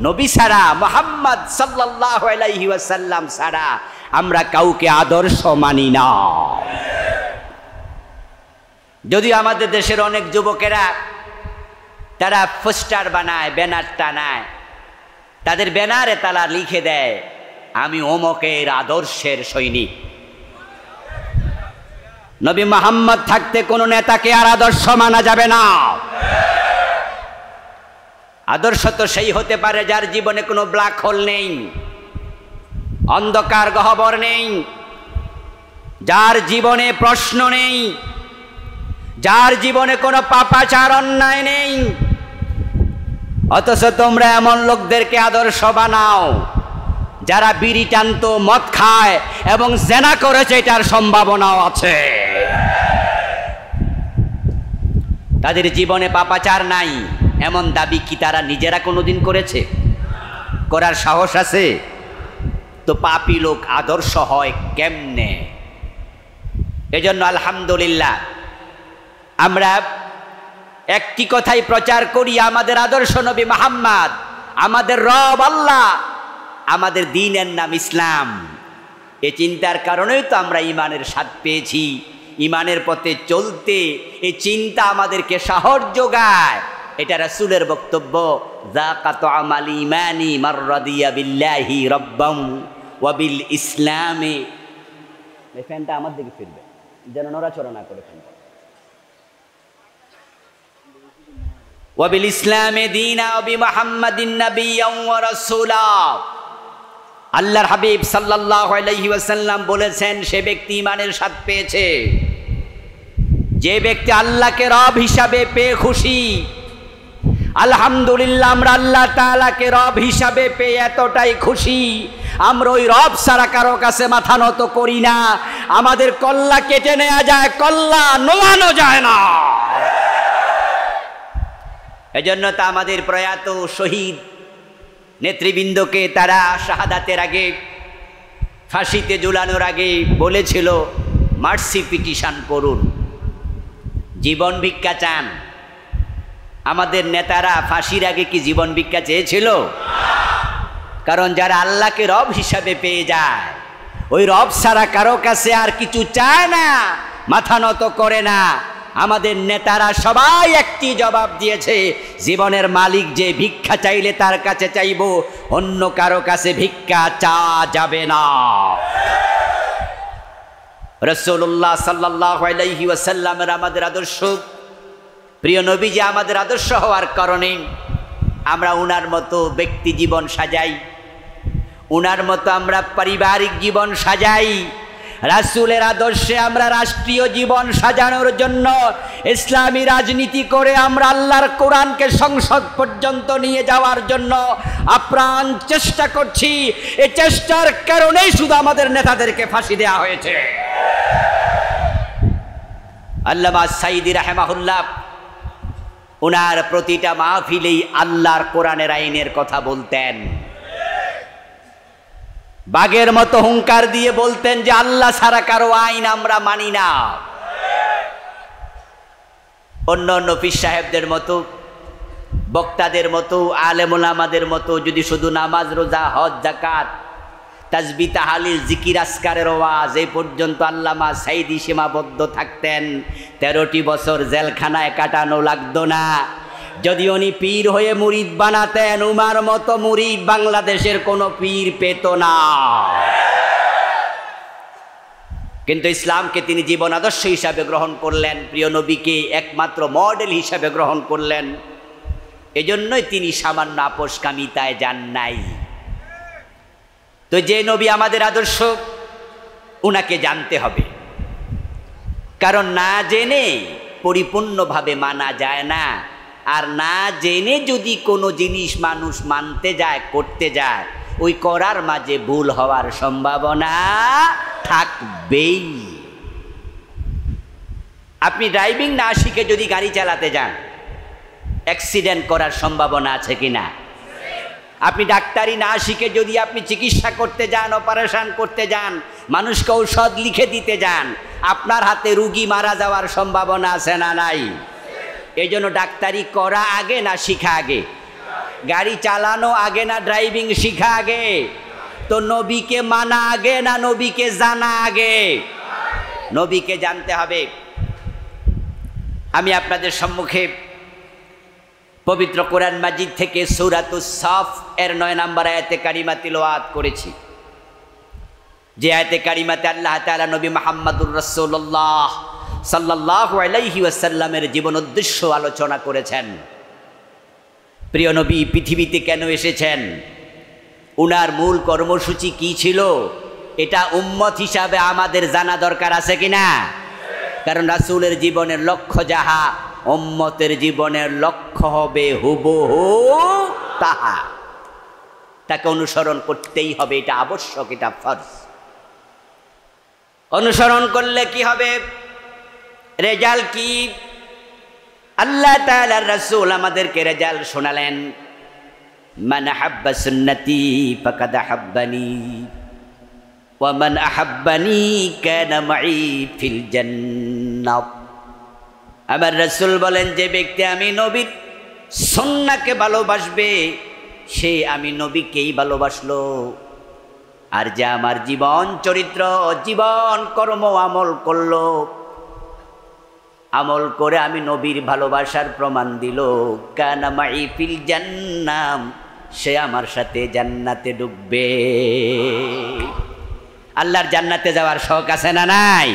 নবী ছাড়া, মুহাম্মদ সাল্লাল্লাহু আলাইহি ওয়াসাল্লাম ছাড়া আমরা কাউকে আদর্শ মানি না। যদিও আমাদের দেশের অনেক যুবকেরা তারা পোস্টার বানায়, ব্যানার টানায়, তাদের ব্যানারে তারা লিখে দেয় আমি অমকের আদর্শের সৈনিক। নবী মুহাম্মদ থাকতে কোনো নেতাকে আর আদর্শ মানা যাবে না। আদর্শ তো সেই হতে পারে যার জীবনে কোনো ব্ল্যাক হোল নেই, অন্ধকার গহ্বর নেই, যার জীবনে প্রশ্ন নেই, যার জীবনে কোনো পাপাচার অন্যায় নেই। অথচ তোমরা এমন লোকদেরকে আদর্শ বানাও যারা বিড়ি টানত, মদ খায় এবং জেনা করেছে, এটার সম্ভাবনাও আছে। তাদের জীবনে পাপাচার নাই, এমন দাবি কি তারা নিজেরা কোনোদিন করেছে? করার সাহস আছে? তো পাপী লোক আদর্শ হয় কেমনে? এজন্য আলহামদুলিল্লাহ আমরা একটি কথাই প্রচার করি, আমাদের আদর্শ নবী মুহাম্মদ, আমাদের রব আল্লাহ, আমাদের দ্বীনের নাম ইসলাম। এই চিন্তার কারণেই তো আমরা ঈমানের স্বাদ পেয়েছি। ঈমানের পথে চলতে এই চিন্তা আমাদেরকে সাহস যোগায়। এটা রাসূলের বক্তব্য, যাকাতু আমাল ঈমানি মার রাদিয়া বিল্লাহি রাব্বাম ওয়া বিল ইসলামে। এই ফ্যানটা আমার দিকে ফিরবে যেন নড়াচড়া না করে। ফ্যানটা ওয়া বিল ইসলামে দীনা ওয়া বি মুহাম্মাদিন নাবিয়্যান ওয়া রাসূলা। আল্লাহর হাবিব সাল্লাল্লাহু আলাইহি ওয়াসাল্লাম বলেছেন, সে ব্যক্তি ঈমানের স্বাদ পেয়েছে যে ব্যক্তি আল্লাহকে রব হিসাবে পেয়ে খুশি। আলহামদুলিল্লাহ, আমরা আল্লাহ তাআলাকে রব হিসাবে পেয়ে এতটাই খুশি, আমরা ওই রব ছাড়া কারো কাছে মাথা নত করি না। আমাদের কল্লা কেটে নেওয়া যায়, কল্লা নোয়ানো যায় না। এজন্য তো আমাদের প্রয়াত শহীদ নেতৃবৃন্দকে তারা শাহাদাতের আগে, ফাঁসিতে ঝুলানোর আগে বলেছিল মার্সি পিটিশন করুন, জীবন ভিক্ষা চান। আমাদের নেতারা ফাঁসির আগে কি জীবন ভিক্ষা চেয়েছিল? কারণ যারা আল্লাহকে রব হিসাবে পেয়ে যায়, ওই রব ছাড়া কারো কাছে আর কিছু চায় না, মাথা নত করে না। আমাদের নেতারা সবাই একটি জবাব দিয়েছে, জীবনের মালিক যে ভিক্ষা চাইলে তার কাছে চাইব, অন্য কারো কাছে ভিক্ষা চাওয়া যাবে না। রাসূলুল্লাহ সাল্লাল্লাহু আলাইহি ওয়াসাল্লামের আমাদের আদর্শ, প্রিয় নবীজি আমাদের আদর্শ হওয়ার কারণে আমরা উনার মতো ব্যক্তি জীবন সাজাই, উনার মতো আমরা পারিবারিক জীবন সাজাই। রাসূলের আদর্শে আমরা রাষ্ট্রীয় জীবন সাজানোর জন্য ইসলামী রাজনীতি করে আমরা আল্লাহর কোরআনকে সংসদ পর্যন্ত নিয়ে যাওয়ার জন্য আপ্রাণ চেষ্টা করছি। এই চেষ্টার কারণেই শুধু আমাদের নেতাদেরকে ফাঁসি দেওয়া হয়েছে। আল্লামা সাইদি রাহিমাহুল্লাহ ওনার প্রতিটা মাহফিলেই আল্লাহর কোরআনের আইনের কথা বলতেন, বাঘের মতো হুঙ্কার দিয়ে বলতেন যে আল্লাহ ছাড়া কারো আইন আমরা মানি না। অন্য অন্য পীর সাহেবদের মতো, বক্তাদের মতো, আলেম ওলামাদের মতো যদি শুধু নামাজ, রোজা, হজ, যাকাত, তাসবিহ, তাহলিল, জিকির, আসকারের ওয়াজ এই পর্যন্ত আল্লামা সাইদি সীমাবদ্ধ থাকতেন, 13টি বছর জেলখানায় কাটানো লাগতো না। যদি উনি পীর হয়ে মুরিদ বানাতেন, উমার মতো মুরিদ বাংলাদেশের কোনো পীর পেত না। কিন্তু ইসলামকে তিনি জীবন আদর্শ হিসাবে গ্রহণ করলেন, প্রিয় নবীকে একমাত্র মডেল হিসাবে গ্রহণ করলেন। এজন্যই তিনি সামান্য আপোষকামিতায় যান নাই। তো যে নবী আমাদের আদর্শ, উনাকে জানতে হবে, কারণ না জেনে পরিপূর্ণভাবে মানা যায় না। আর না জেনে যদি কোনো জিনিস মানুষ মানতে যায়, করতে যায়, ওই করার মাঝে ভুল হওয়ার সম্ভাবনা থাকবেই। আপনি ড্রাইভিং না শিখে যদি গাড়ি চালাতে যান, অ্যাক্সিডেন্ট করার সম্ভাবনা আছে কিনা? আপনি ডাক্তারি না শিখে যদি আপনি চিকিৎসা করতে যান, অপারেশন করতে যান, মানুষকে ঔষধ লিখে দিতে যান, আপনার হাতে রুগী মারা যাওয়ার সম্ভাবনা আছে না নাই? এই জন্য ডাক্তারি করা আগে না শিখা আগে? গাড়ি চালানো আগে না ড্রাইভিং শিখা আগে? তো নবীকে মানা আগে না নবীকে জানা আগে? নবীকে জানতে হবে। আমি আপনাদের সম্মুখে পবিত্র কোরআন মাজিদ থেকে সূরাতুস সাফ এর 9 নম্বর আয়াতে কারিমা তিলাওয়াত করেছি, যে আয়াতে কারিমাতে আল্লাহ তাআলা নবী মুহাম্মদুর রাসূলুল্লাহ সাল্লাল্লাহু আলাইহি ওয়াসাল্লামের জীবন উদ্দেশ্য আলোচনা করেছেন। প্রিয় নবী পৃথিবীতে কেন এসেছেন, উনার মূল কর্মসূচি কি ছিল, এটা উম্মত হিসাবে আমাদের জানা দরকার আছে কিনা? কারণ রাসূলের জীবনের লক্ষ্য যাহা, উম্মতের জীবনের লক্ষ্য হবে হুবহু তাহা। তাকে অনুসরণ করতেই হবে, এটা আবশ্যক, এটা ফরজ। অনুসরণ করলে কি হবে, রেজাল্ট কি? আল্লাহ তাআলার রাসূল আমাদেরকে রেজাল্ট শোনালেন, মান আহাব্বা সুন্নতি ফাকাদ আহাব্বানি ওয়া মান আহাব্বানি কানা মাই ফিল জান্নাহ। আমার রাসূল বলেন, যে ব্যক্তি আমি নবীর সুন্নাহকে ভালোবাসবে, সে আমি নবীকেই ভালোবাসলো। আর যে আমার জীবন চরিত্র, জীবন কর্ম আমল করলো, আমল করে আমি নবীর ভালোবাসার প্রমাণ দিল, কানা মাই ফিল জান্নাহ, সে আমার সাথে জান্নাতে ঢুকবে। আল্লাহর জান্নাতে যাওয়ার শখ আছে না নাই?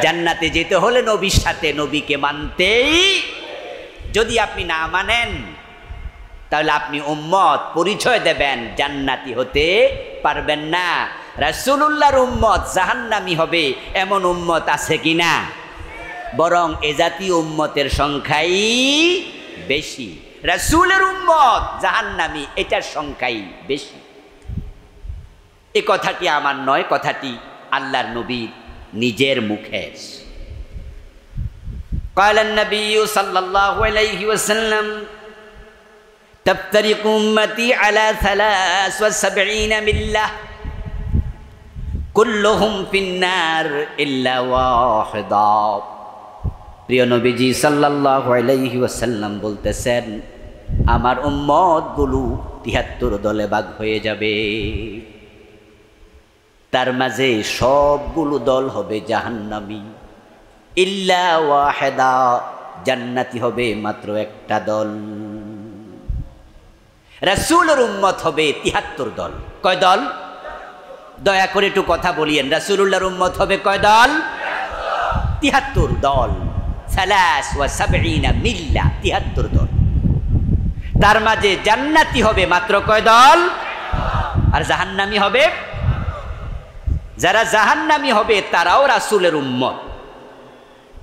জান্নাতে যেতে হলে নবীর সাথে, নবীকে মানতেই। যদি আপনি না মানেন, তাহলে আপনি উম্মত পরিচয় দেবেন, জান্নাতি হতে পারবেন না। রাসূলুল্লাহর উম্মত জাহান্নামী হবে এমন উম্মত আছে কিনা? বরং এ জাতীয় উম্মতের সংখ্যাই বেশি। রাসূলের উম্মত জাহান্নামী, এটার সংখ্যাই বেশি। এ কথাটি আমার নয়, কথাটি আল্লাহর নবীর নিজের মুখে। قال النبي صلى الله عليه وسلم تفترق أمتي على 73 ملة كلهم في النار إلا واحدا। প্রিয় নবীজি সাল্লাল্লাহু আলাইহি ওয়াসাল্লাম বলতেছেন, আমার উম্মতগুলো ৭৩ দলে ভাগ হয়ে যাবে। তার মাঝে সবগুলো দল হবে জাহান্নামী, ইল্লা ওয়াহিদা, জান্নাতি হবে মাত্র একটা দল। রাসূলের উম্মত হবে ৭৩ দল। কয় দল? দয়া করে একটু কথা বলিয়েন। রাসূলুল্লাহর উম্মত হবে কয় দল? ৭৩ দল। ৭৩ মিল্লা, ৭৩ দল। তার মাঝে জান্নাতি হবে মাত্র কয় দল? আর জাহান্নামী হবে, যারা জাহান্নামী হবে তারাও রাসূলের উম্মত,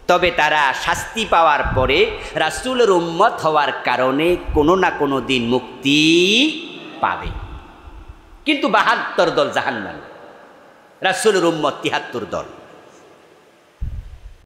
তবে তারা শাস্তি পাওয়ার পরে রাসূলের উম্মত হওয়ার কারণে কোনো না কোনো দিন মুক্তি পাবে। কিন্তু ৭২ দল জাহান্নামী, রাসূলের উম্মত ৭৩ দল।